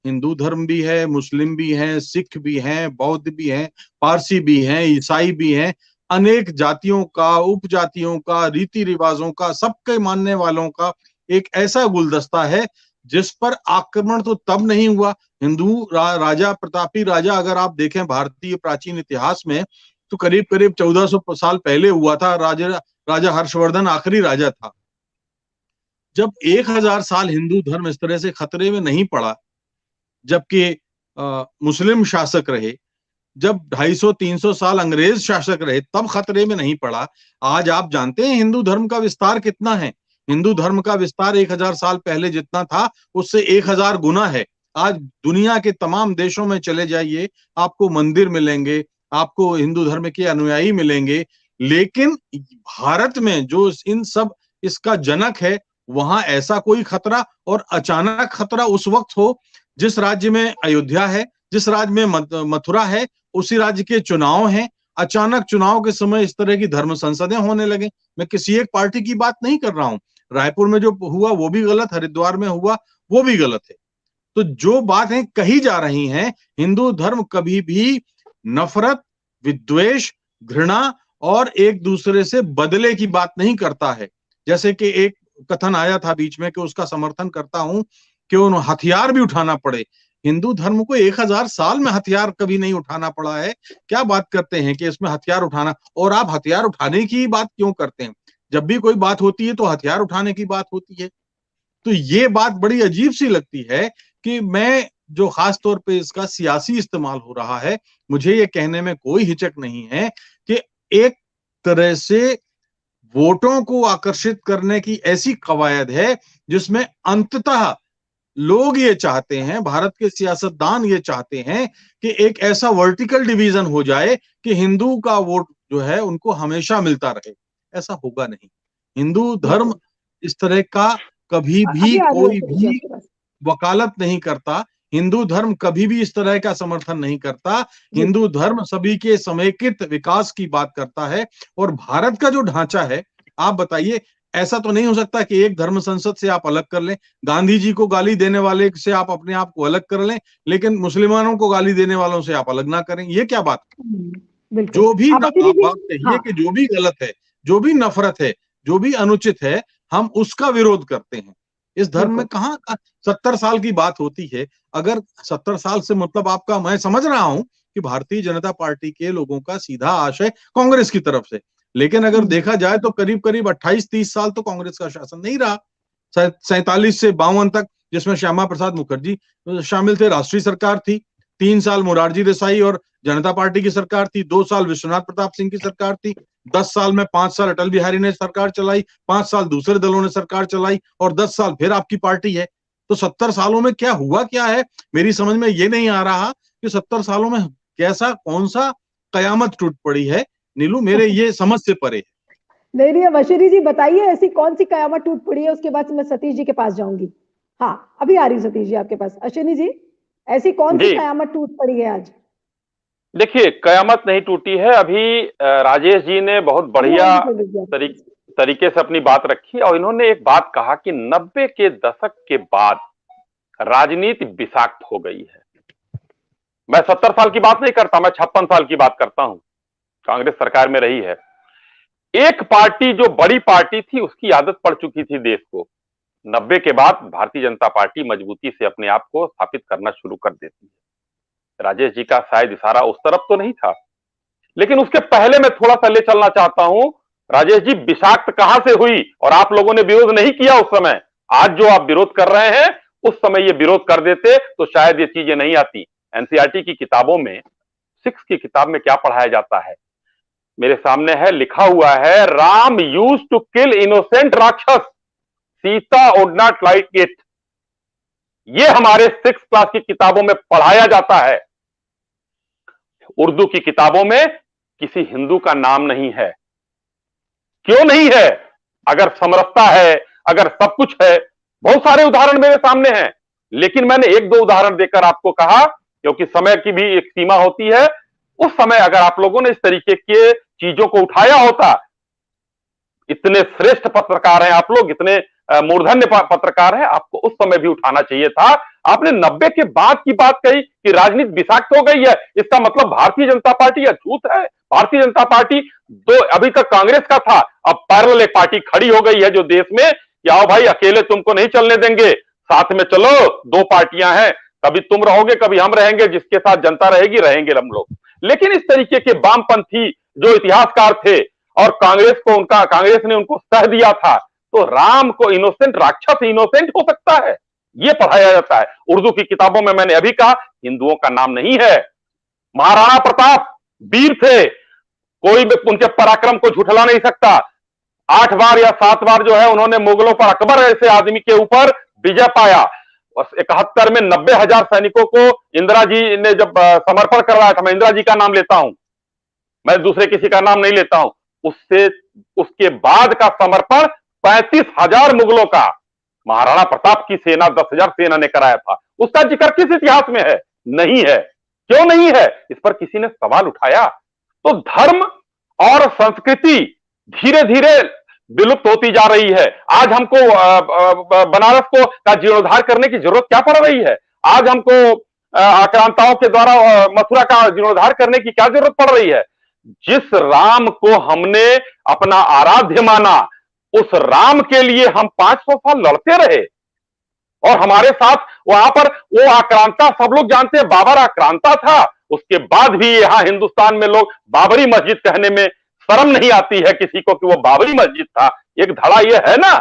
हिंदू धर्म भी है, मुस्लिम भी है, सिख भी हैं, बौद्ध भी हैं, पारसी भी हैं, ईसाई भी हैं, अनेक जातियों का, उपजातियों का, रीति रिवाजों का, सबके मानने वालों का एक ऐसा गुलदस्ता है जिस पर आक्रमण तो तब नहीं हुआ। हिंदू राजा प्रतापी राजा अगर आप देखें भारतीय प्राचीन इतिहास में तो करीब करीब 1400 साल पहले हुआ था। राजा हर्षवर्धन आखिरी राजा था। जब 1000 साल हिंदू धर्म इस तरह से खतरे में नहीं पड़ा, जबकि मुस्लिम शासक रहे, जब 250-300 साल अंग्रेज शासक रहे, तब खतरे में नहीं पड़ा। आज आप जानते हैं हिंदू धर्म का विस्तार कितना है। हिंदू धर्म का विस्तार 1000 साल पहले जितना था उससे 1000 गुना है। आज दुनिया के तमाम देशों में चले जाइए, आपको मंदिर मिलेंगे, आपको हिंदू धर्म के अनुयायी मिलेंगे, लेकिन भारत में जो इन सब इसका जनक है, वहां ऐसा कोई खतरा और अचानक खतरा उस वक्त हो जिस राज्य में अयोध्या है, जिस राज्य में मथुरा है, उसी राज्य के चुनाव हैं। अचानक चुनाव के समय इस तरह की धर्म संसदें होने लगे। मैं किसी एक पार्टी की बात नहीं कर रहा हूं। रायपुर में जो हुआ वो भी गलत, हरिद्वार में हुआ वो भी गलत है। तो जो बातें कही जा रही हैं, हिंदू धर्म कभी भी नफरत, विद्वेष, घृणा और एक दूसरे से बदले की बात नहीं करता है। जैसे कि एक कथन आया था बीच में कि उसका समर्थन करता हूं कि उन हथियार भी उठाना पड़े। हिंदू धर्म को 1000 साल में हथियार कभी नहीं उठाना पड़ा है। क्या बात करते हैं कि इसमें हथियार उठाना, और आप हथियार उठाने की बात क्यों करते हैं? जब भी कोई बात होती है तो हथियार उठाने की बात होती है। तो ये बात बड़ी अजीब सी लगती है कि मैं जो खास तौर पे इसका सियासी इस्तेमाल हो रहा है, मुझे ये कहने में कोई हिचक नहीं है कि एक तरह से वोटों को आकर्षित करने की ऐसी कवायद है जिसमें अंततः लोग ये चाहते हैं, भारत के सियासतदान ये चाहते हैं कि एक ऐसा वर्टिकल डिवीजन हो जाए कि हिंदू का वोट जो है उनको हमेशा मिलता रहे। ऐसा होगा नहीं। हिंदू धर्म इस तरह का कभी भी कोई भी वकालत नहीं करता। हिंदू धर्म कभी भी इस तरह का समर्थन नहीं करता। हिंदू धर्म सभी के समेकित विकास की बात करता है। और भारत का जो ढांचा है, आप बताइए, ऐसा तो नहीं हो सकता कि एक धर्म संसद से आप अलग कर लें, गांधी जी को गाली देने वाले से आप अपने आप को अलग कर लें, लेकिन मुसलमानों को गाली देने वालों से आप अलग ना करें। ये क्या बात? जो भी आप बात कहिए कि जो भी गलत है, जो भी नफरत है, जो भी अनुचित है, हम उसका विरोध करते हैं। इस धर्म में कहाँ 70 साल की बात होती है। अगर 70 साल से मतलब आपका, मैं समझ रहा हूं कि भारतीय जनता पार्टी के लोगों का सीधा आशय कांग्रेस की तरफ से, लेकिन अगर देखा जाए तो करीब करीब 28-30 साल तो कांग्रेस का शासन नहीं रहा। 47 से 52 तक, जिसमें श्यामा प्रसाद मुखर्जी शामिल थे, राष्ट्रीय सरकार थी। 3 साल मोरारजी देसाई और जनता पार्टी की सरकार थी। 2 साल विश्वनाथ प्रताप सिंह की सरकार थी। 10 साल में 5 साल अटल बिहारी ने सरकार चलाई, 5 साल दूसरे दलों ने सरकार चलाई और 10 साल फिर आपकी पार्टी है। तो 70 सालों में क्या हुआ क्या है, मेरी समझ में ये नहीं आ रहा कि 70 सालों में कैसा, कौन सा कयामत टूट पड़ी है। नीलू, मेरे ये समझ से परे है। नहीं, अश्विनी जी बताइए, ऐसी कौन सी कयामत टूट पड़ी है? उसके बाद मैं सतीश जी के पास जाऊंगी। हाँ, अभी आ रही सतीश जी आपके पास। अश्विनी जी, ऐसी कौन सी कयामत टूट पड़ी है आज? देखिए, कयामत नहीं टूटी है। अभी राजेश जी ने बहुत बढ़िया तरीके से अपनी बात रखी और इन्होंने एक बात कहा कि 90 के दशक के बाद राजनीति विषाक्त हो गई है। मैं 70 साल की बात नहीं करता, मैं 56 साल की बात करता हूं। कांग्रेस सरकार में रही है। एक पार्टी जो बड़ी पार्टी थी उसकी आदत पड़ चुकी थी देश को। 90 के बाद भारतीय जनता पार्टी मजबूती से अपने आप को स्थापित करना शुरू कर देती है। राजेश जी का शायद इशारा उस तरफ तो नहीं था, लेकिन उसके पहले मैं थोड़ा सा ले चलना चाहता हूं। राजेश जी, विषाक्त कहां से हुई? और आप लोगों ने विरोध नहीं किया उस समय। आज जो आप विरोध कर रहे हैं, उस समय ये विरोध कर देते तो शायद ये चीजें नहीं आती। एनसीईआरटी की किताबों में, 6 की किताब में क्या पढ़ाया जाता है? मेरे सामने है, लिखा हुआ है, Ram used to kill innocent rakshas, Sita would not like it. ये हमारे 6th क्लास की किताबों में पढ़ाया जाता है। उर्दू की किताबों में किसी हिंदू का नाम नहीं है। क्यों नहीं है? अगर समरसता है, अगर सब कुछ है, बहुत सारे उदाहरण मेरे सामने हैं, लेकिन मैंने 1-2 उदाहरण देकर आपको कहा, क्योंकि समय की भी एक सीमा होती है। उस समय अगर आप लोगों ने इस तरीके के चीजों को उठाया होता, इतने श्रेष्ठ पत्रकार हैं आप लोग, इतने मूर्धन्य पत्रकार हैं, आपको उस समय भी उठाना चाहिए था। आपने 90 के बाद की बात कही कि राजनीति विषाक्त हो गई है, इसका मतलब भारतीय जनता पार्टी अछूत है। भारतीय जनता पार्टी तो अभी तक कांग्रेस का था, अब पैरेलल एक पार्टी खड़ी हो गई है जो देश में कि आओ भाई, अकेले तुमको नहीं चलने देंगे, साथ में चलो, दो पार्टियां हैं, कभी तुम रहोगे कभी हम रहेंगे, जिसके साथ जनता रहेगी रहेंगे हम लोग। लेकिन इस तरीके के वामपंथी जो इतिहासकार थे और कांग्रेस ने उनको सह दिया था, तो राम को इनोसेंट, राक्षस इनोसेंट हो सकता है, ये पढ़ाया जाता है उर्दू की किताबों में। मैंने अभी कहा हिंदुओं का नाम नहीं है। महाराणा प्रताप वीर थे, कोई भी उनके पराक्रम को झुठला नहीं सकता। 8 बार या 7 बार जो है उन्होंने मुगलों पर, अकबर ऐसे आदमी के ऊपर विजय पाया। 71 में 90,000 सैनिकों को इंदिरा जी ने जब समर्पण करवाया था, मैं इंदिरा जी का नाम लेता हूं, मैं दूसरे किसी का नाम नहीं लेता हूं, उसके बाद का समर्पण 35,000 मुगलों का महाराणा प्रताप की सेना 10,000 सेना ने कराया था। उसका जिक्र किस इतिहास में है? नहीं है। क्यों नहीं है? इस पर किसी ने सवाल उठाया? तो धर्म और संस्कृति धीरे धीरे विलुप्त होती जा रही है। आज हमको बनारस का जीर्णोद्धार करने की जरूरत क्या पड़ रही है? आज हमको आक्रांताओं के द्वारा मथुरा का जीर्णोद्धार करने की क्या जरूरत पड़ रही है? जिस राम को हमने अपना आराध्य माना, उस राम के लिए हम 500 साल लड़ते रहे, और हमारे साथ वहां पर वो आक्रांता, सब लोग जानते हैं बाबर आक्रांता था। उसके बाद भी यहां हिंदुस्तान में लोग बाबरी मस्जिद कहने में शर्म नहीं आती है किसी को कि वो बाबरी मस्जिद था। एक धड़ा ये है ना,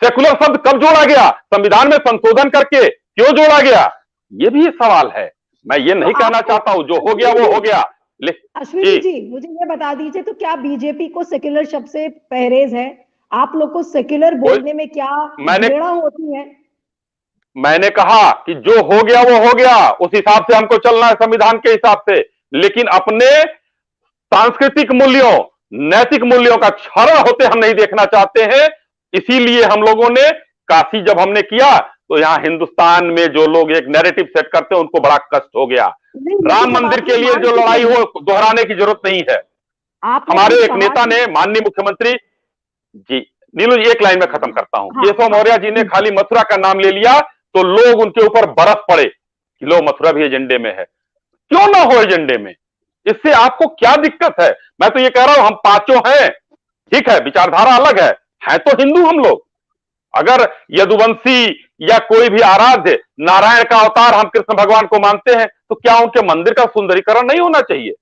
सेकुलर शब्द कब जोड़ा गया? संविधान में संशोधन करके क्यों जोड़ा गया? ये भी सवाल है। मैं ये नहीं कहना चाहता हूं जो हो गया वो हो गया। अश्विनी जी, मुझे ये बता दीजिए, तो क्या बीजेपी को सेक्युलर शब्द से परहेज है? आप लोग को सेक्युलर बोलने में क्या प्रेरणा होती है? मैंने कहा कि जो हो गया वो हो गया, उस हिसाब से हमको चलना है, संविधान के हिसाब से। लेकिन अपने सांस्कृतिक मूल्यों, नैतिक मूल्यों का क्षरण होते हम नहीं देखना चाहते हैं। इसीलिए हम लोगों ने काशी जब हमने किया, तो यहां हिंदुस्तान में जो लोग एक नैरेटिव सेट करते हैं उनको बड़ा कष्ट हो गया। राम मंदिर के लिए जो लड़ाई हो दोहराने की जरूरत नहीं है। हमारे एक नेता ने, माननीय मुख्यमंत्री जी, नीलू जी एक लाइन में खत्म करता हूं। केशव मौर्य जी ने खाली मथुरा का नाम ले लिया तो लोग उनके ऊपर बरस पड़े कि लो मथुरा भी एजेंडे में है। क्यों ना हो एजेंडे में? इससे आपको क्या दिक्कत है? मैं तो ये कह रहा हूं हम पांचों हैं, ठीक है, विचारधारा अलग है तो हिंदू हम लोग। अगर यदुवंशी या कोई भी आराध्य नारायण का अवतार हम कृष्ण भगवान को मानते हैं, तो क्या उनके मंदिर का सुंदरीकरण नहीं होना चाहिए?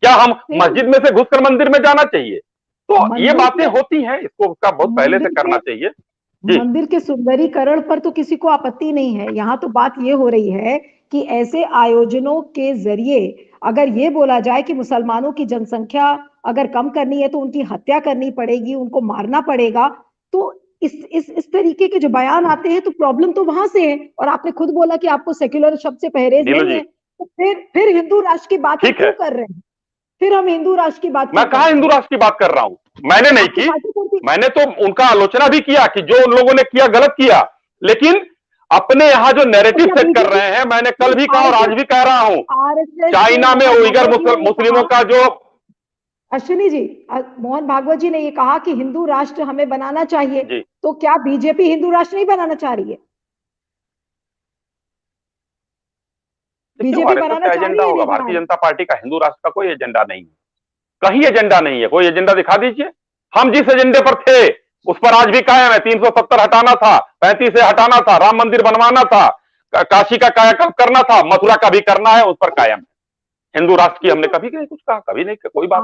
क्या हम मस्जिद में से घुसकर मंदिर में जाना चाहिए? तो ये बातें होती हैं, इसको उसका बहुत पहले से करना चाहिए। मंदिर के सुंदरीकरण पर तो किसी को आपत्ति नहीं है। यहाँ तो बात ये हो रही है कि ऐसे आयोजनों के जरिए अगर ये बोला जाए कि मुसलमानों की जनसंख्या अगर कम करनी है तो उनकी हत्या करनी पड़ेगी, उनको मारना पड़ेगा, तो इस तरीके के जो बयान आते हैं तो प्रॉब्लम तो वहां से है। और आपने खुद बोला कि आपको सेक्युलर शब्द से परहेज नहीं है, तो फिर हिंदू राष्ट्र की बात क्यों कर रहे हैं? फिर हम हिंदू राष्ट्र की बात, मैं कहा हिंदू राष्ट्र की बात कर रहा हूं? मैंने नहीं की, मैंने तो उनका आलोचना भी किया कि जो उन लोगों ने किया गलत किया। लेकिन अपने यहाँ जो नैरेटिव सेट कर रहे हैं, मैंने कल भी कहा और आज भी कह रहा हूं, चाइना में उइगर मुस्लिमों का जो, अश्विनी जी, मोहन भागवत जी ने ये कहा कि हिंदू राष्ट्र हमें बनाना चाहिए, तो क्या बीजेपी हिंदू राष्ट्र नहीं बनाना चाह रही है? बीजेपी बनाना एजेंडा होगा? भारतीय जनता पार्टी का हिंदू राष्ट्र का कोई एजेंडा नहीं है, कहीं एजेंडा नहीं है। कोई एजेंडा दिखा दीजिए। हम जिस एजेंडे पर थे उस पर आज भी कायम है। 370 हटाना था, 35 हटाना था, राम मंदिर बनवाना था, काशी का कायाकल्प करना था, मथुरा का भी करना है, उस पर कायम है। हिंदू राष्ट्र की हमने कभी नहीं कुछ कहा, कभी नहीं, कोई बात।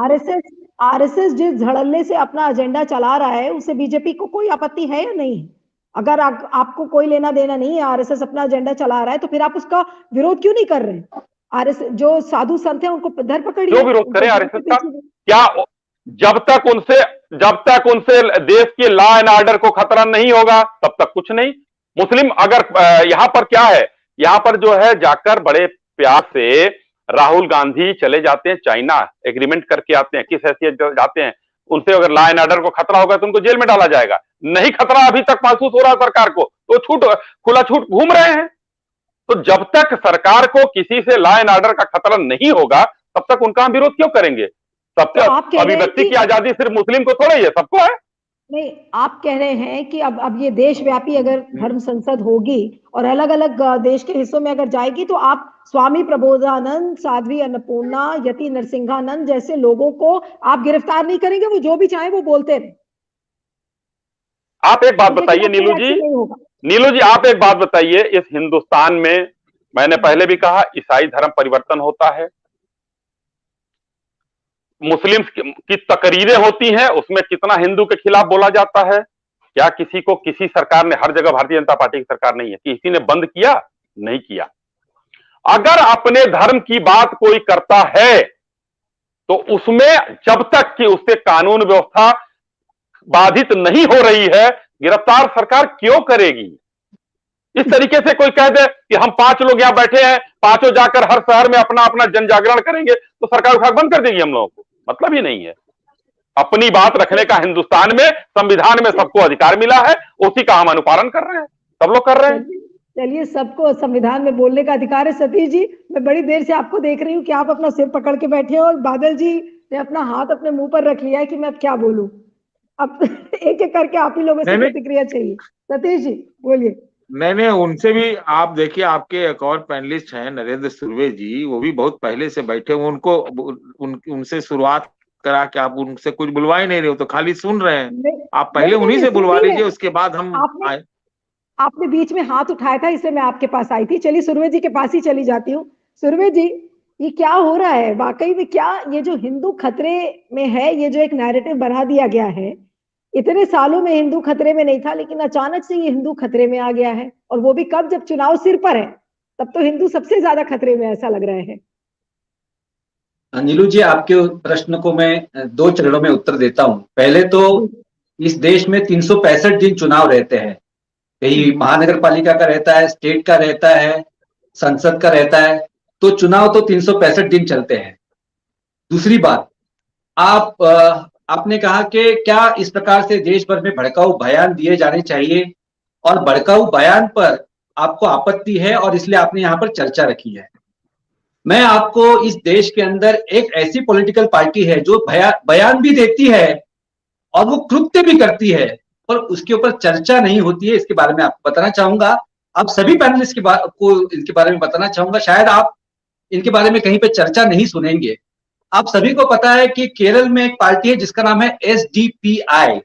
आरएसएस जिस धड़ल्ले से अपना एजेंडा चला रहा है उससे बीजेपी को कोई आपत्ति है या नहीं? अगर आपको कोई लेना देना नहीं है, आरएसएस अपना एजेंडा चला रहा है, तो फिर आप उसका विरोध क्यों नहीं कर रहे हैं? आरएसएस जो साधु संत है उनको धरपकड़ क्यों विरोध करें आरएसएस का? क्या जब तक उनसे देश के लॉ एंड ऑर्डर को खतरा नहीं होगा तब तक कुछ नहीं। मुस्लिम अगर यहां पर क्या है, यहां पर जो है जाकर बड़े प्यार से राहुल गांधी चले जाते हैं चाइना, एग्रीमेंट करके आते हैं। किस हैसियत जाते हैं? उनसे अगर लॉ एंड ऑर्डर को खतरा होगा तो उनको जेल में डाला जाएगा। नहीं खतरा अभी तक महसूस हो रहा है सरकार को, तो खुला छूट घूम रहे हैं। तो जब तक सरकार को किसी से लॉ एंड ऑर्डर का खतरा नहीं होगा तब तक उनका हम विरोध क्यों करेंगे? सबसे अभिव्यक्ति की आजादी सिर्फ मुस्लिम को थोड़ा ही है, सबको है। नहीं, आप कह रहे हैं कि अब ये देशव्यापी अगर धर्म संसद होगी और अलग अलग देश के हिस्सों में अगर जाएगी तो आप स्वामी प्रबोधानंद, साध्वी अन्नपूर्णा, यति नरसिंहानंद जैसे लोगों को आप गिरफ्तार नहीं करेंगे? वो जो भी चाहे वो बोलते रहे। आप एक बात बताइए नीलू जी, नीलू जी, आप एक बात बताइए, इस हिंदुस्तान में मैंने पहले भी कहा ईसाई धर्म परिवर्तन होता है, मुस्लिम की तकरीरें होती हैं, उसमें कितना हिंदू के खिलाफ बोला जाता है। क्या किसी को किसी सरकार ने, हर जगह भारतीय जनता पार्टी की सरकार नहीं है, किसी ने बंद किया? नहीं किया। अगर अपने धर्म की बात कोई करता है तो उसमें जब तक कि उससे कानून व्यवस्था बाधित नहीं हो रही है, गिरफ्तार सरकार क्यों करेगी? इस तरीके से कोई कह दे कि हम 5 लोग यहां बैठे हैं, पांचों जाकर हर शहर में अपना अपना जन जागरण करेंगे, तो सरकार उठा बंद कर देगी हम लोगों को? मतलब ही नहीं है। अपनी बात रखने का हिंदुस्तान में, संविधान में सबको अधिकार मिला है, उसी का हम अनुपालन कर रहे हैं, सब लोग कर रहे हैं। चलिए, सबको संविधान में बोलने का अधिकार है। सतीश जी, मैं बड़ी देर से आपको देख रही हूँ कि आप अपना सिर पकड़ के बैठे हो और बादल जी ने अपना हाथ अपने मुंह पर रख लिया है कि मैं अब क्या बोलूं। अब एक एक करके आप ही लोगों से प्रतिक्रिया चाहिए। सतीश जी बोलिए। नहीं, उनसे भी आप देखिए, आपके एक और पैनलिस्ट हैं नरेंद्र सुर्वे जी, वो भी बहुत पहले से बैठे हुए, उनको उनसे शुरुआत करा के आप उनसे कुछ बुलवा ही नहीं रहे हो, तो खाली सुन रहे हैं। आप पहले उन्हीं से बुलवा लीजिए, उसके बाद हम आए। आपने बीच में हाथ उठाया था, इसलिए मैं आपके पास आई थी। चलिए सुर्वे जी के पास ही चली जाती हूँ। सुर्वे जी, ये क्या हो रहा है वाकई में? क्या ये जो हिंदू खतरे में है, ये जो एक नैरेटिव बना दिया गया है, इतने सालों में हिंदू खतरे में नहीं था, लेकिन अचानक से ये हिंदू खतरे में आ गया है, और वो भी कब? जब चुनाव सिर पर है, तब तो हिंदू सबसे ज्यादा खतरे में ऐसा लग रहा है। नीलू जी, आपके प्रश्न को मैं 2 चरणों में उत्तर देता हूं। पहले तो इस देश में 365 दिन चुनाव रहते हैं। कहीं महानगर पालिका का रहता है, स्टेट का रहता है, संसद का रहता है, तो चुनाव तो 365 दिन चलते हैं। दूसरी बात, आपने कहा कि क्या इस प्रकार से देश भर में भड़काऊ बयान दिए जाने चाहिए, और भड़काऊ बयान पर आपको आपत्ति है और इसलिए आपने यहाँ पर चर्चा रखी है। मैं आपको इस देश के अंदर एक ऐसी पॉलिटिकल पार्टी है जो बयान भी देती है और वो कृत्य भी करती है, पर उसके ऊपर चर्चा नहीं होती है, इसके बारे में आपको बताना चाहूंगा। आप सभी पैनलिस्ट को इनके बारे में बताना चाहूंगा। शायद आप इनके बारे में कहीं पे चर्चा नहीं सुनेंगे। आप सभी को पता है कि केरल में एक पार्टी है जिसका नाम है एसडीपीआई,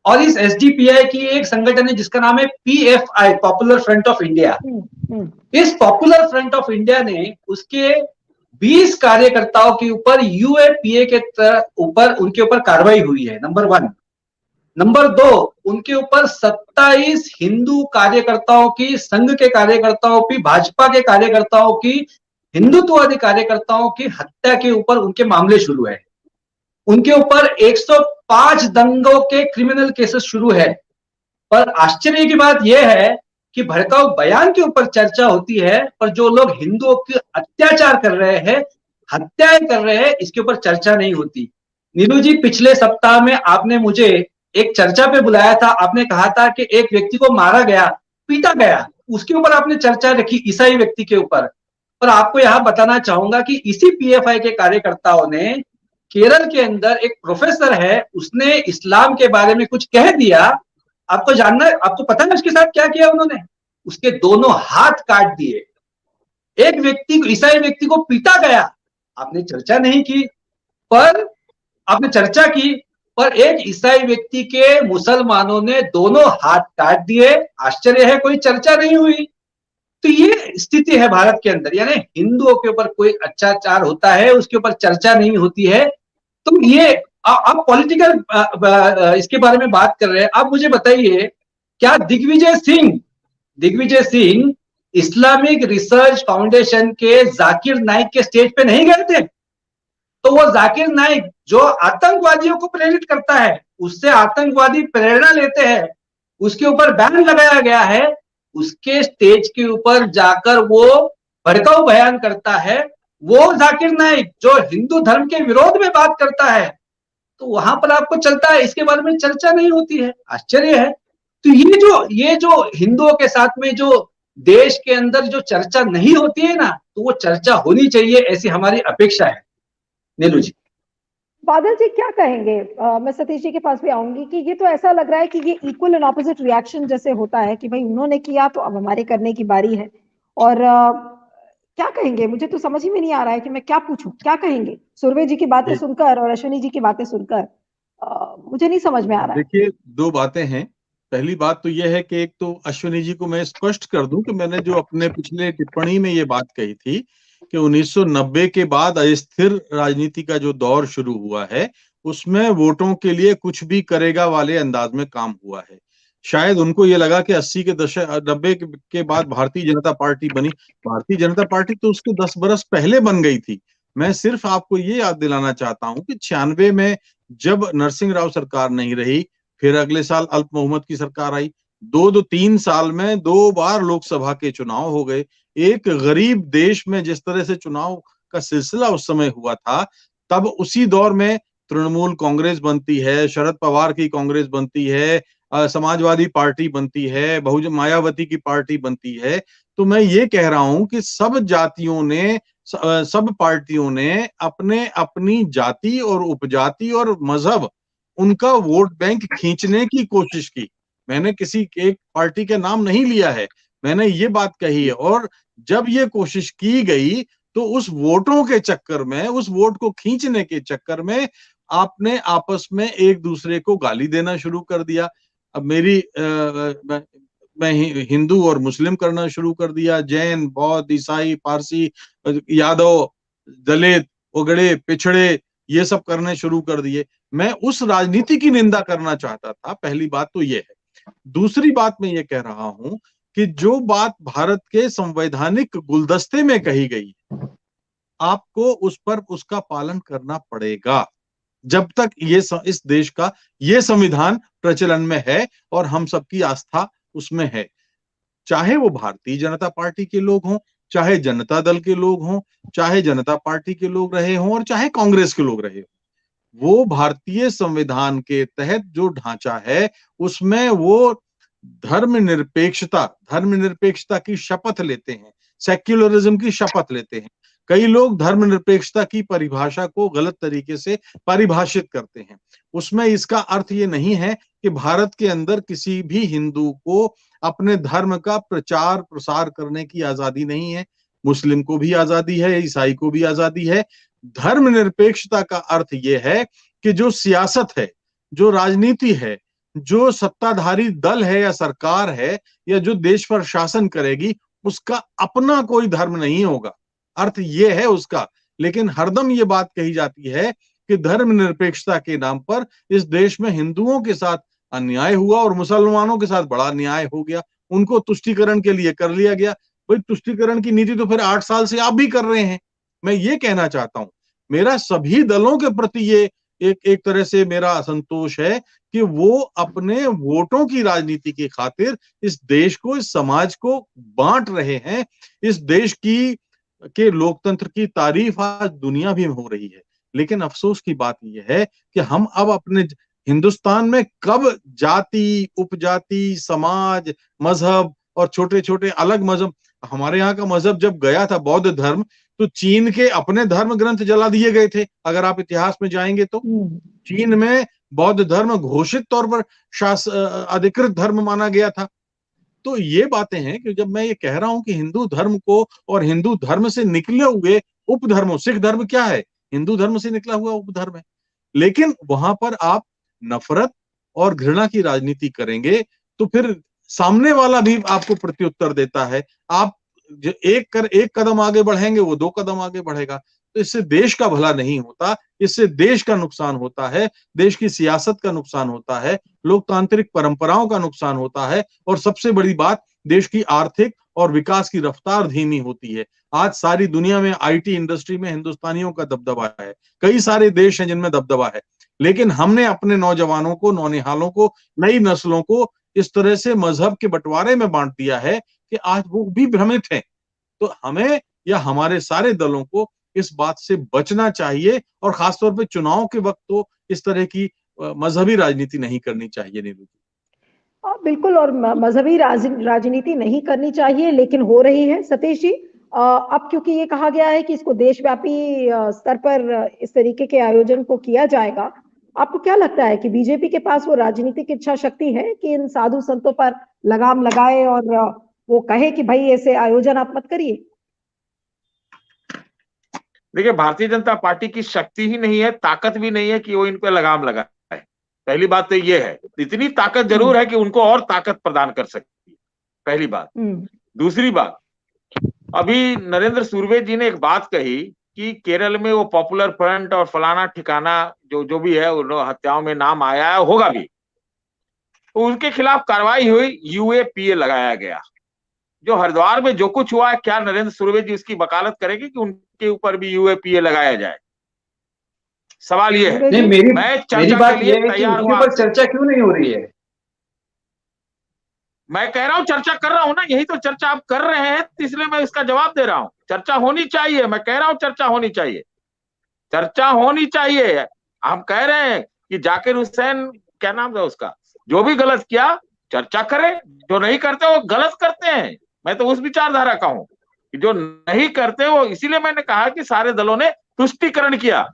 और इस एसडीपीआई की एक संगठन है जिसका नाम है PFI, popular front of India. इस पॉपुलर फ्रंट ऑफ इंडिया ने उसके 20 कार्यकर्ताओं के ऊपर यूएपीए के ऊपर उनके ऊपर कार्रवाई हुई है, नंबर 1। नंबर 2, उनके ऊपर 27 हिंदू कार्यकर्ताओं की, संघ के कार्यकर्ताओं की, भाजपा के कार्यकर्ताओं की, हिंदुत्ववादी कार्यकर्ताओं की हत्या के ऊपर उनके मामले शुरू है। उनके ऊपर 105 दंगों के क्रिमिनल केसेस शुरू है। पर आश्चर्य की बात यह है कि भड़काऊ बयान के ऊपर चर्चा होती है, पर जो लोग हिंदुओं के अत्याचार कर रहे हैं, हत्याएं कर रहे हैं, इसके ऊपर चर्चा नहीं होती। नीलू जी, पिछले सप्ताह में आपने मुझे एक चर्चा पे बुलाया था। आपने कहा था कि एक व्यक्ति को मारा गया, पीटा गया, उसके ऊपर आपने चर्चा रखी, ईसाई व्यक्ति के ऊपर। पर आपको यहां बताना चाहूंगा कि इसी पीएफआई के कार्यकर्ताओं ने केरल के अंदर, एक प्रोफेसर है, उसने इस्लाम के बारे में कुछ कह दिया। आपको जानना है, आपको पता है उसके साथ क्या किया उन्होंने? उसके दोनों हाथ काट दिए। एक व्यक्ति को, ईसाई व्यक्ति को पीटा गया, आपने चर्चा नहीं की, पर आपने चर्चा की, पर एक ईसाई व्यक्ति के मुसलमानों ने दोनों हाथ काट दिए। आश्चर्य है, कोई चर्चा नहीं हुई। तो ये स्थिति है भारत के अंदर, यानी हिंदुओं के ऊपर कोई अत्याचार होता है, उसके ऊपर चर्चा नहीं होती है। तो ये आप पॉलिटिकल इसके बारे में बात कर रहे हैं। आप मुझे बताइए, क्या Digvijay Singh Islamic research foundation के जाकिर नाइक के स्टेज पे नहीं गए थे? तो वो जाकिर नाइक जो आतंकवादियों को प्रेरित करता है, उससे आतंकवादी प्रेरणा लेते हैं, उसके ऊपर बैन लगाया गया है, उसके स्टेज के ऊपर जाकर वो भड़काऊ बयान करता है। वो जाकिर नाइक जो हिंदू धर्म के विरोध में बात करता है, तो वहां पर आपको चलता है, इसके बारे में चर्चा नहीं होती है। आश्चर्य है। तो ये जो हिंदुओं के साथ में जो देश के अंदर जो चर्चा नहीं होती है ना, तो वो चर्चा होनी चाहिए, ऐसी हमारी अपेक्षा है। नीलू जी। बादल जी क्या कहेंगे? मैं सतीश जी के पास भी आऊंगी कि ये तो ऐसा लग रहा है कि ये इक्वल एंड ऑपोजिट रिएक्शन जैसे होता है कि भाई उन्होंने किया तो अब हमारे करने की बारी है। और क्या कहेंगे? मुझे तो समझ ही में नहीं आ रहा है कि मैं क्या पूछूं। क्या कहेंगे सुर्वे जी की बातें सुनकर और अश्विनी जी की बातें सुनकर? मुझे नहीं समझ में आ रहा है। देखिए, 2 बातें हैं। पहली बात तो यह है कि एक तो अश्विनी जी को मैं स्पष्ट कर दूं कि मैंने जो अपने पिछले टिप्पणी में ये बात कही थी कि 1990 के बाद अस्थिर राजनीति का जो दौर शुरू हुआ है उसमें वोटों के लिए कुछ भी करेगा वाले अंदाज में काम हुआ है। शायद उनको ये लगा कि 80 के दशक 90 के बाद भारतीय जनता पार्टी बनी। भारतीय जनता पार्टी तो उसके 10 बरस पहले बन गई थी। मैं सिर्फ आपको ये याद दिलाना चाहता हूं कि 96 में जब नरसिंह राव सरकार नहीं रही, फिर अगले साल अल्प बहुमत की सरकार आई। 3 साल में 2 बार लोकसभा के चुनाव हो गए। एक गरीब देश में जिस तरह से चुनाव का सिलसिला उस समय हुआ था, तब उसी दौर में तृणमूल कांग्रेस बनती है, शरद पवार की कांग्रेस बनती है, समाजवादी पार्टी बनती है, बहुजन मायावती की पार्टी बनती है। तो मैं ये कह रहा हूं कि सब जातियों ने सब पार्टियों ने अपने अपनी जाति और उपजाति और मजहब उनका वोट बैंक खींचने की कोशिश की। मैंने किसी एक पार्टी का नाम नहीं लिया है, मैंने ये बात कही है। और जब ये कोशिश की गई तो उस वोटों के चक्कर में, उस वोट को खींचने के चक्कर में आपने आपस में एक दूसरे को गाली देना शुरू कर दिया। अब मैं हिंदू और मुस्लिम करना शुरू कर दिया, जैन, बौद्ध, ईसाई, पारसी, यादव, दलित, उगड़े, पिछड़े, ये सब करने शुरू कर दिए। मैं उस राजनीति की निंदा करना चाहता था। पहली बात तो ये है। दूसरी बात मैं ये कह रहा हूं कि जो बात भारत के संवैधानिक गुलदस्ते में कही गई, आपको उस पर उसका पालन करना पड़ेगा जब तक इस देश का ये संविधान प्रचलन में है और हम सबकी आस्था उसमें है। चाहे वो भारतीय जनता पार्टी के लोग हों, चाहे जनता दल के लोग हों, चाहे जनता पार्टी के लोग रहे हों और चाहे कांग्रेस के लोग रहे हों, वो भारतीय संविधान के तहत जो ढांचा है उसमें वो धर्मनिरपेक्षता की शपथ लेते हैं, सेक्युलरिज्म की शपथ लेते हैं। कई लोग धर्मनिरपेक्षता की परिभाषा को गलत तरीके से परिभाषित करते हैं। उसमें इसका अर्थ ये नहीं है कि भारत के अंदर किसी भी हिंदू को अपने धर्म का प्रचार प्रसार करने की आजादी नहीं है। मुस्लिम को भी आजादी है, ईसाई को भी आजादी है। धर्मनिरपेक्षता का अर्थ यह है कि जो सियासत है, जो राजनीति है, जो सत्ताधारी दल है या सरकार है या जो देश पर शासन करेगी, उसका अपना कोई धर्म नहीं होगा। अर्थ ये है उसका। लेकिन हरदम ये बात कही जाती है कि धर्मनिरपेक्षता के नाम पर इस देश में हिंदुओं के साथ अन्याय हुआ और मुसलमानों के साथ बड़ा अन्याय हो गया। उनको तुष्टीकरण के लिए कर लिया गया। भाई, तुष्टीकरण की नीति तो फिर 8 साल से आप भी कर रहे हैं। मैं ये कहना चाहता हूं, मेरा सभी दलों के प्रति ये एक तरह से मेरा असंतोष है कि वो अपने वोटों की राजनीति की खातिर इस देश को, इस समाज को बांट रहे हैं। इस देश के लोकतंत्र की तारीफ आज दुनिया भी हो रही है। लेकिन अफसोस की बात यह है कि हम अब अपने हिंदुस्तान में कब जाति, उपजाति, समाज, मजहब और छोटे छोटे अलग मजहब, हमारे यहाँ का मजहब जब गया था बौद्ध धर्म, तो चीन के अपने धर्म ग्रंथ जला दिए गए थे। अगर आप इतिहास में जाएंगे तो चीन में बौद्ध धर्म घोषित तौर पर अधिकृत धर्म माना गया था। तो ये बातें हैं कि जब मैं ये कह रहा हूं कि हिंदू धर्म को और हिंदू धर्म से निकले हुए उपधर्मों, सिख धर्म क्या है? हिंदू धर्म से निकला हुआ उपधर्म है। लेकिन वहां पर आप नफरत और घृणा की राजनीति करेंगे तो फिर सामने वाला भी आपको प्रत्युत्तर देता है। आप एक कदम आगे बढ़ेंगे, वो 2 कदम आगे बढ़ेगा। तो इससे देश का भला नहीं होता, इससे देश का नुकसान होता है, देश की सियासत का नुकसान होता है, लोकतांत्रिक परंपराओं का नुकसान होता है और सबसे बड़ी बात, देश की आर्थिक और विकास की रफ्तार धीमी होती है। आज सारी दुनिया में आईटी इंडस्ट्री में हिंदुस्तानियों का दबदबा है। कई सारे देश हैं जिनमें दबदबा है, लेकिन हमने अपने नौजवानों को, नौनिहालों को, नई नस्लों को इस तरह से मजहब के बंटवारे में बांट दिया है कि आज वो भी भ्रमित हैं। तो हमें या हमारे सारे दलों को इस बात से बचना चाहिए और खासतौर पे चुनाव के वक्त तो इस तरह की मजहबी राजनीति नहीं करनी चाहिए। नीलू जी, बिल्कुल, और मजहबी राजनीति नहीं करनी चाहिए, लेकिन हो रही है। सतीश जी, अब क्योंकि ये कहा गया है कि इसको देशव्यापी स्तर पर इस तरीके के आयोजन को किया जाएगा, आपको क्या लगता है कि बीजेपी के पास वो राजनीतिक इच्छा शक्ति है कि इन साधु संतों पर लगाम लगाए और वो कहे कि भाई ऐसे आयोजन आप मत करिए? देखिए, भारतीय जनता पार्टी की शक्ति ही नहीं है, ताकत भी नहीं है कि वो इन पे लगाम लगाए। पहली बात तो ये है, इतनी ताकत जरूर है कि उनको और ताकत प्रदान कर सकती है, पहली बात। दूसरी बात, अभी नरेंद्र सुरवे जी ने एक बात कही कि केरल में वो पॉपुलर फ्रंट और फलाना ठिकाना जो भी है उन हत्याओं में नाम आया है, होगा भी, तो उनके खिलाफ कार्रवाई हुई, यूएपीए लगाया गया। जो हरिद्वार में जो कुछ हुआ है, क्या नरेंद्र सुरवे जी उसकी वकालत करेंगे कि उनके ऊपर भी यूएपीए लगाया जाए? सवाल ये है। नहीं, मैं मेरी चर्चा बात के लिए ये है कि तैयार उनके हूं। ऊपर चर्चा क्यों नहीं हो रही है? मैं कह रहा हूं चर्चा कर रहा हूं ना, यही तो चर्चा आप कर रहे हैं, इसलिए मैं इसका जवाब दे रहा हूं। चर्चा होनी चाहिए, मैं कह रहा हूं चर्चा होनी चाहिए, चर्चा होनी चाहिए। हम कह रहे हैं कि जाकिर हुसैन, क्या नाम था उसका, जो भी गलत किया चर्चा करे, जो नहीं करते वो गलत करते हैं। मैं तो उस विचारधारा का हूं कि जो नहीं करते वो, इसीलिए मैंने कहा कि सारे दलों ने तुष्टीकरण किया।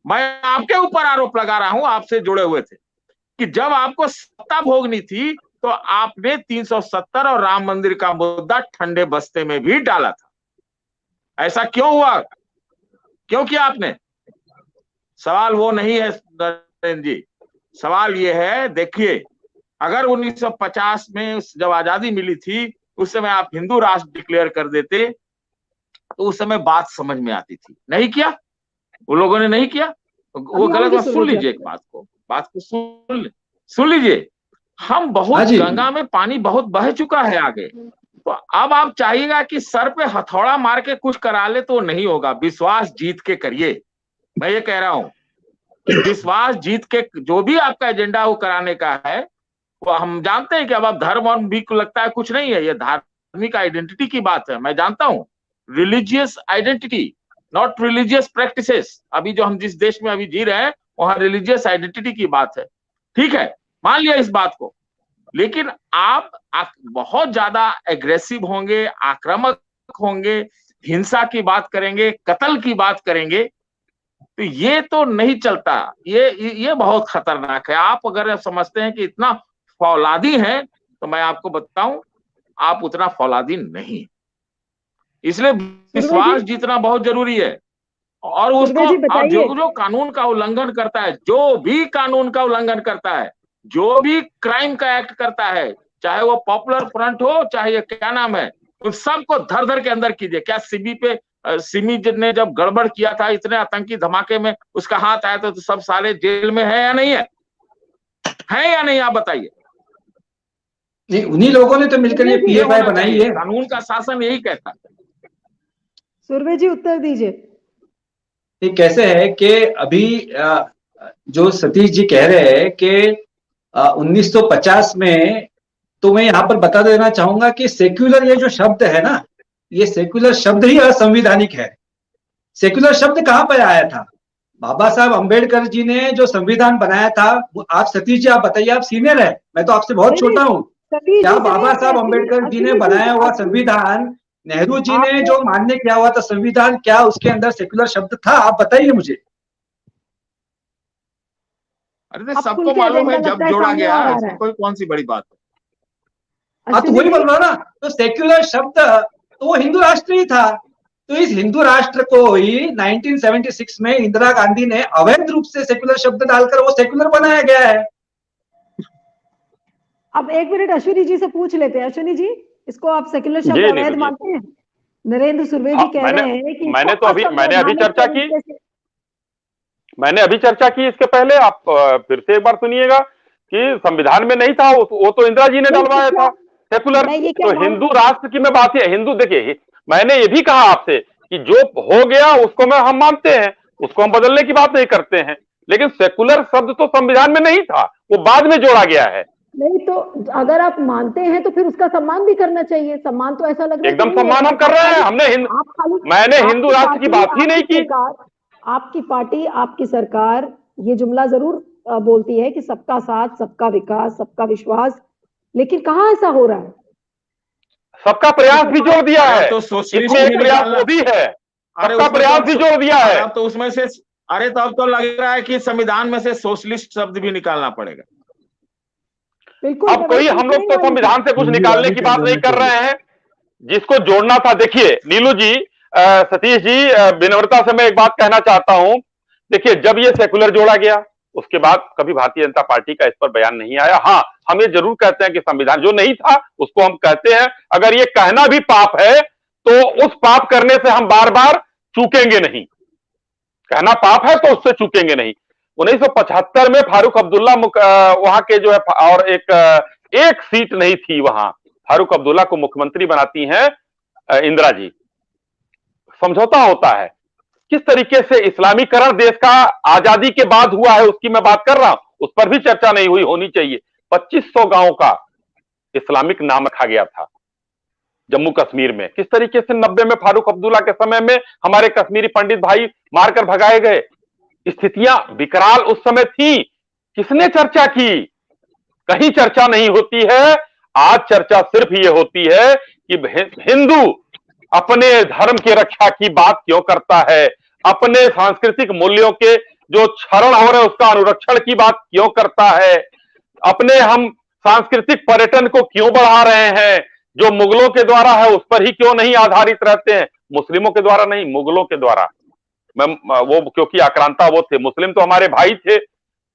मैं आपके ऊपर आरोप लगा रहा हूं, आपसे जुड़े हुए थे, कि जब आपको सत्ता भोगनी थी तो आपने 370 और राम मंदिर का मुद्दा ठंडे बस्ते में भी डाला था। ऐसा क्यों हुआ, क्यों किया आपने? सवाल वो नहीं है नरेंद्र जी, सवाल ये है, देखिए अगर 1950 में जब आजादी मिली थी, उस समय आप हिंदू राष्ट्र डिक्लेयर कर देते तो उस समय बात समझ में आती थी। नहीं किया, वो लोगों ने नहीं किया, वो गलत बात। सुन लीजिए एक बात को सुन लीजिए। हम बहुत, गंगा में पानी बहुत बह चुका है आगे, तो अब आप चाहिएगा कि सर पे हथौड़ा मार के कुछ करा ले तो नहीं होगा। विश्वास जीत के करिए, मैं ये कह रहा हूं कि विश्वास जीत के जो भी आपका एजेंडा वो कराने का है, वो हम जानते हैं कि अब धर्म और भी लगता है कुछ नहीं है, ये धार्मिक आइडेंटिटी की बात है, मैं जानता हूं, religious identity, not religious practices. अभी जो हम जिस देश में अभी जी रहे हैं वहां रिलीजियस आइडेंटिटी की बात है, ठीक है, मान लिया इस बात को। लेकिन आप बहुत ज्यादा एग्रेसिव होंगे, आक्रामक होंगे, हिंसा की बात करेंगे, कत्ल की बात करेंगे, तो ये तो नहीं चलता। ये बहुत खतरनाक है। आप अगर समझते हैं कि इतना फौलादी हैं, तो मैं आपको बताऊं आप उतना फौलादी नहीं। इसलिए विश्वास जीतना बहुत जरूरी है। और उसको आप जो कानून का उल्लंघन करता है, जो भी कानून का उल्लंघन करता है, जो भी क्राइम का एक्ट करता है, चाहे वो पॉपुलर फ्रंट हो, चाहे ये क्या नाम है, उन सबको धर धर के अंदर कीजिए। क्या सिमी ने जब गड़बड़ किया था इतने आतंकी धमाके में, उसका हाथ आया था, तो सब सारे जेल में है या नहीं है? है या नहीं, आप बताइए। नहीं, उन्हीं लोगों ने तो मिलकर ये पीएफआई बनाई है। कानून का शासन यही कहता है। सुरवे जी उत्तर दीजिए। ये कैसे है कि अभी जो सतीश जी कह रहे हैं कि 1950 में, तो मैं यहाँ पर बता देना चाहूंगा कि सेक्युलर ये जो शब्द है ना, ये सेक्युलर शब्द ही असंवैधानिक है। सेक्युलर शब्द कहाँ पर आया था? बाबा साहब अंबेडकर जी ने जो संविधान बनाया था। आप सतीश जी आप बताइए, आप सीनियर है, मैं तो आपसे बहुत छोटा हूँ। क्या बाबा साहब अंबेडकर जी ने बनाया हुआ संविधान, नेहरू जी ने जो मान्य किया हुआ था संविधान, क्या उसके अंदर सेक्युलर शब्द था? आप बताइए मुझे। अरे सबको मालूम है, जब जोड़ा गया है, इसमें कोई कौन सी बड़ी बात है। तो वही बोल रहा ना, तो सेक्युलर शब्द तो वो हिंदू राष्ट्र ही था। तो इस हिंदू राष्ट्र को ही 1976 में इंदिरा गांधी ने अवैध रूप से सेक्युलर शब्द डालकर वो सेक्युलर बनाया गया है। अब एक मिनट अश्विनी जी से पूछ लेते हैं। अश्विनी जी, इसको आप सेक्युलर शब्द अवैध मानते हैं? नरेंद्र सुरवे जी कह रहे हैं कि मैंने अभी चर्चा की इसके पहले। आप फिर से एक बार सुनिएगा कि संविधान में नहीं था, वो तो इंदिरा जी ने डलवाया था सेकुलर। तो हिंदू राष्ट्र की मैं बात है, हिंदू, देखिए मैंने ये भी कहा आपसे कि जो हो गया उसको हम मानते हैं, उसको हम बदलने की बात नहीं करते हैं, लेकिन सेकुलर शब्द तो संविधान में नहीं था, वो बाद में जोड़ा गया है। नहीं तो अगर आप मानते हैं तो फिर उसका सम्मान भी करना चाहिए। सम्मान तो ऐसा लग रहा है एकदम सम्मान हम कर रहे हैं। मैंने हिंदू राष्ट्र की बात ही नहीं की। आपकी पार्टी, आपकी सरकार ये जुमला जरूर बोलती है कि सबका साथ, सबका विकास, सबका विश्वास, लेकिन कहाँ ऐसा हो रहा है? सबका प्रयास भी जोड़ दिया है, तो इसमें एक प्रयास भी है, सबका प्रयास भी जोड़ दिया है। तो उसमें से तो अब तो लग रहा है कि संविधान में से सोशलिस्ट शब्द भी निकालना पड़ेगा। अब कोई, हम लोग तो संविधान से कुछ निकालने की बात नहीं कर रहे हैं, जिसको जोड़ना था। देखिए नीलू जी, सतीश जी, विनम्रता से मैं एक बात कहना चाहता हूं। देखिए जब ये सेकुलर जोड़ा गया, उसके बाद कभी भारतीय जनता पार्टी का इस पर बयान नहीं आया। हाँ, हम ये जरूर कहते हैं कि संविधान जो नहीं था उसको हम कहते हैं, अगर ये कहना भी पाप है तो उस पाप करने से हम बार बार चूकेंगे नहीं। कहना पाप है तो उससे चूकेंगे नहीं। 1975 में फारूक अब्दुल्ला वहां के जो है, और एक सीट नहीं थी वहां, फारूक अब्दुल्ला को मुख्यमंत्री बनाती हैं इंदिरा जी। समझौता होता है। किस तरीके से इस्लामीकरण देश का आजादी के बाद हुआ है उसकी मैं बात कर रहा हूं, उस पर भी चर्चा नहीं हुई, होनी चाहिए। 2500 गांवों का इस्लामिक नाम रखा गया था जम्मू कश्मीर में। किस तरीके से 90 में फारूक अब्दुल्ला के समय में हमारे कश्मीरी पंडित भाई मारकर भगाए गए। स्थितियां विकराल उस समय थी। किसने चर्चा की? कहीं चर्चा नहीं होती है। आज चर्चा सिर्फ ये होती है कि हिंदू अपने धर्म की रक्षा की बात क्यों करता है, अपने सांस्कृतिक मूल्यों के जो क्षरण हो रहे हैं उसका अनुरक्षण की बात क्यों करता है, अपने हम सांस्कृतिक पर्यटन को क्यों बढ़ा रहे हैं, जो मुगलों के द्वारा है उस पर ही क्यों नहीं आधारित रहते हैं। मुस्लिमों के द्वारा नहीं, मुगलों के द्वारा। मैं वो क्योंकि आक्रांता वो थे, मुस्लिम तो हमारे भाई थे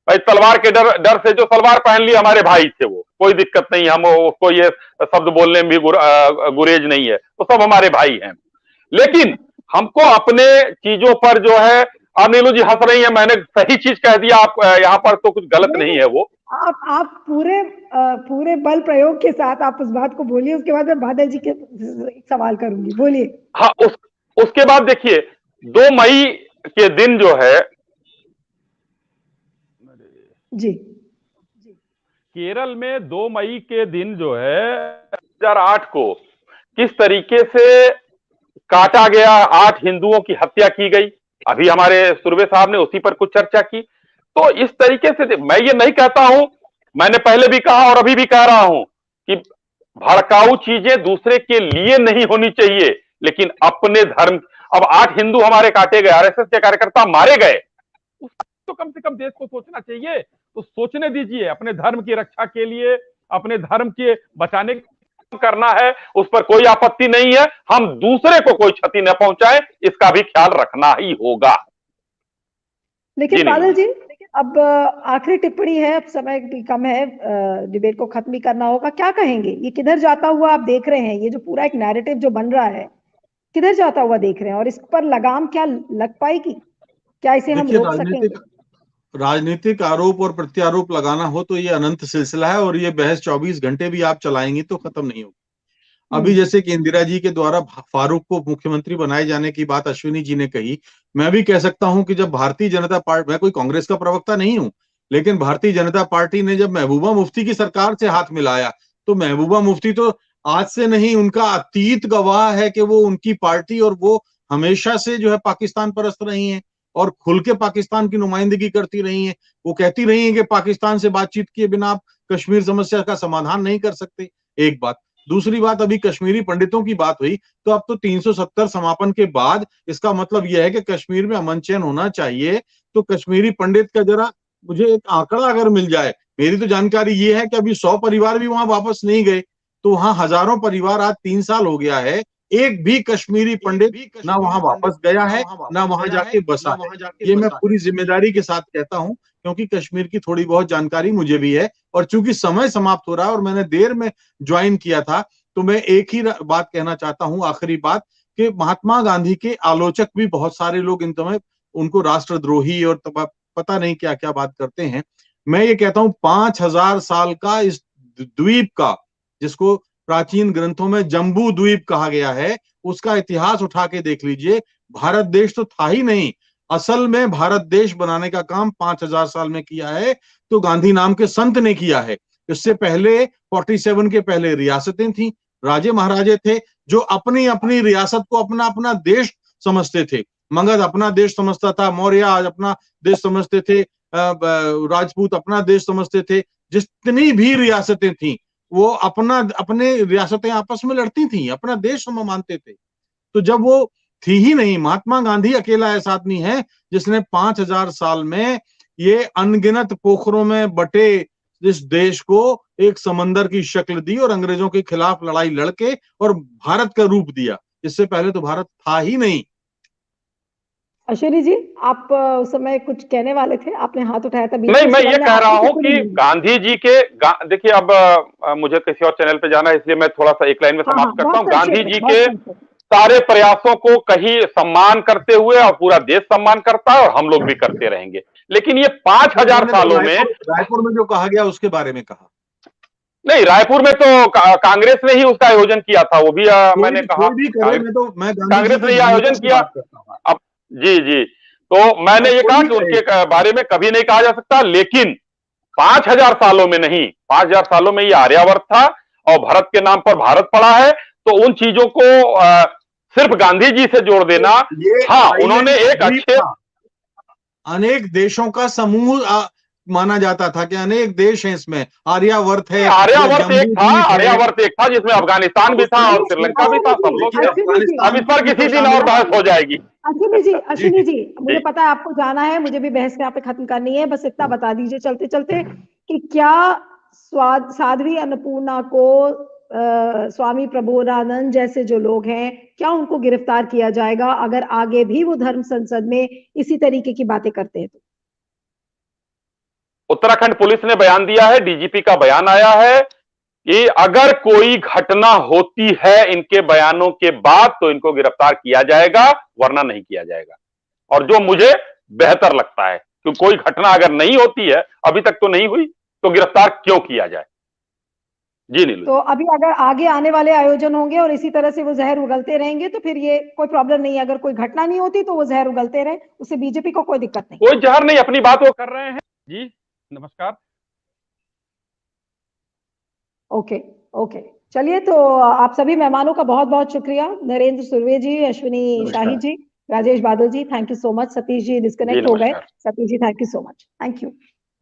भाई। तलवार के डर से जो तलवार पहन ली हमारे भाई थे, वो कोई दिक्कत नहीं, हम उसको ये शब्द बोलने में भी गुरेज नहीं है, वो सब हमारे भाई हैं। लेकिन हमको अपने चीजों पर जो है, अब नीलू जी हंस रही है, मैंने सही चीज कह दिया, आप यहाँ पर तो कुछ गलत नहीं है वो। आप पूरे बल प्रयोग के साथ आप उस बात को बोलिए, उसके बाद मैं बादल जी के सवाल करूंगी, बोलिए। हाँ, उसके बाद देखिए 2 मई के दिन जो है जी, केरल में 2 मई के दिन जो है 2008 को किस तरीके से काटा गया, 8 हिंदुओं की हत्या की गई। अभी हमारे सुरवे साहब ने उसी पर कुछ चर्चा की। तो इस तरीके से मैं ये नहीं कहता हूं, मैंने पहले भी कहा और अभी भी कह रहा हूं कि भड़काऊ चीजें दूसरे के लिए नहीं होनी चाहिए, लेकिन अपने धर्म। अब 8 हिंदू हमारे काटे गए, आरएसएस के कार्यकर्ता मारे गए, तो कम से कम देश को सोचना चाहिए। तो सोचने दीजिए, अपने धर्म की रक्षा के लिए, अपने धर्म के बचाने करना है, उस पर कोई आपत्ति नहीं है। हम दूसरे को कोई क्षति न पहुंचाए, इसका भी ख्याल रखना ही होगा। लेकिन बादल जी, अब आखिरी टिप्पणी है, अब समय भी कम है, डिबेट को खत्म भी करना होगा। क्या कहेंगे, ये किधर जाता हुआ आप देख रहे हैं? ये जो पूरा एक नैरेटिव जो बन रहा है, किधर जाता हुआ देख रहे हैं, और इस पर लगाम क्या लग पाएगी? क्या इसे हम रोक सकेंगे? राजनीतिक आरोप और प्रत्यारोप लगाना हो तो ये अनंत सिलसिला है, और ये बहस 24 घंटे भी आप चलाएंगे तो खत्म नहीं होगी। अभी जैसे कि इंदिरा जी के द्वारा फारूक को मुख्यमंत्री बनाए जाने की बात अश्विनी जी ने कही, मैं भी कह सकता हूं कि जब भारतीय जनता पार्टी, मैं कोई कांग्रेस का प्रवक्ता नहीं हूं, लेकिन भारतीय जनता पार्टी ने जब महबूबा मुफ्ती की सरकार से हाथ मिलाया, तो महबूबा मुफ्ती तो आज से नहीं, उनका अतीत गवाह है कि वो उनकी पार्टी और वो हमेशा से जो है पाकिस्तान परस्त रही है और खुल के पाकिस्तान की नुमाइंदगी करती रही है। वो कहती रही है कि पाकिस्तान से बातचीत किए बिना आप कश्मीर समस्या का समाधान नहीं कर सकते। एक बात। दूसरी बात, अभी कश्मीरी पंडितों की बात हुई, तो अब तो 370 समापन के बाद इसका मतलब यह है कि कश्मीर में अमन चैन होना चाहिए। तो कश्मीरी पंडित का जरा मुझे एक आंकड़ा अगर मिल जाए, मेरी तो जानकारी ये है कि अभी 100 परिवार भी वहां वापस नहीं गए, तो वहां हजारों परिवार, आज 3 साल हो गया है, एक भी कश्मीरी पंडित ना वहां वापस गया है ना वहां जाके बसा है। ये मैं पूरी जिम्मेदारी के साथ कहता हूं, क्योंकि कश्मीर की थोड़ी बहुत जानकारी मुझे भी है। और चूंकि समय समाप्त हो रहा है और मैंने देर में ज्वाइन किया था, तो मैं एक ही बात कहना चाहता हूं, आखिरी बात, कि महात्मा गांधी के आलोचक भी बहुत सारे लोग इन समय उनको राष्ट्रद्रोही और पता नहीं क्या क्या बात करते हैं। मैं ये कहता हूं 5000 साल का इस द्वीप का, जिसको प्राचीन ग्रंथों में जम्बू द्वीप कहा गया है, उसका इतिहास उठा के देख लीजिए। भारत देश तो था ही नहीं। असल में भारत देश बनाने का काम 5000 साल में किया है तो गांधी नाम के संत ने किया है। इससे पहले 47 के पहले रियासतें थी, राजे महाराजे थे जो अपनी अपनी रियासत को अपना अपना देश समझते थे। मगध अपना देश समझता था, मौर्य आज अपना देश समझते थे, राजपूत अपना देश समझते थे। जितनी भी रियासतें थी वो अपने रियासतें आपस में लड़ती थी, अपना देश हम मानते थे। तो जब वो थी ही नहीं, महात्मा गांधी अकेला ऐसा आदमी है जिसने 5000 साल में ये अनगिनत पोखरों में बटे इस देश को एक समंदर की शक्ल दी और अंग्रेजों के खिलाफ लड़ाई लड़के और भारत का रूप दिया। इससे पहले तो भारत था ही नहीं। अश्विनी जी, आप उस समय कुछ कहने वाले थे, आपने हाथ उठाया था। नहीं, मैं ये कह रहा हूं कि गांधी जी के देखिए, अब मुझे किसी और चैनल पे जाना है, इसलिए मैं थोड़ा सा एक लाइन में समाप्त करता हूं। गांधी जी के सारे प्रयासों को कहीं सम्मान करते हुए, और पूरा देश सम्मान करता है, और हम लोग भी करते रहेंगे। लेकिन ये 5000 सालों में, रायपुर में जो कहा गया उसके बारे में कहा नहीं, रायपुर में तो कांग्रेस ने ही उसका आयोजन किया था, वो भी मैंने कहा कांग्रेस ने आयोजन किया। अब जी, तो मैंने ये कहा कि उनके बारे में कभी नहीं कहा जा सकता, लेकिन 5000 सालों में नहीं, 5000 सालों में ये आर्यावर्त था, और भारत के नाम पर भारत पड़ा है। तो उन चीजों को सिर्फ गांधी जी से जोड़ देना, हाँ, उन्होंने एक अच्छे, अनेक देशों का समूह माना जाता था कि अनेक देश हैं इसमें, आर्यावर्त है, आर्यावर्त एक था जिसमें अफगानिस्तान भी था और श्रीलंका भी था, सब लोग थे। अब इस पर किसी दिन और बहस हो जाएगी। अश्विनी जी, मुझे पता है आपको जाना है, मुझे भी बहस यहाँ पे खत्म करनी है। बस इतना बता दीजिए चलते चलते कि क्या साध्वी अन्नपूर्णा को स्वामी प्रबोधानंद जैसे जो लोग हैं, क्या उनको गिरफ्तार किया जाएगा अगर आगे भी वो धर्म संसद में इसी तरीके की बातें करते हैं तो? उत्तराखंड पुलिस ने बयान दिया है, डीजीपी का बयान आया है कि अगर कोई घटना होती है इनके बयानों के बाद तो इनको गिरफ्तार किया जाएगा, वरना नहीं किया जाएगा। और जो मुझे बेहतर लगता है कि कोई घटना अगर नहीं होती है, अभी तक तो नहीं हुई, तो गिरफ्तार क्यों किया जाए। जी नीलू। तो अभी अगर आगे आने वाले आयोजन होंगे और इसी तरह से वो जहर उगलते रहेंगे तो फिर ये कोई प्रॉब्लम नहीं है। अगर कोई घटना नहीं होती तो वो जहर उगलते रहे, उससे बीजेपी को कोई दिक्कत नहीं। कोई जहर नहीं, अपनी बात वो कर रहे हैं। जी नमस्कार। ओके, चलिए, तो आप सभी मेहमानों का बहुत बहुत शुक्रिया। नरेंद्र सुर्वे जी, अश्विनी शाही ji, Rajesh Badal ji, thank you so much. Satish ji disconnect हो गए। Satish ji, thank you so much. Thank you.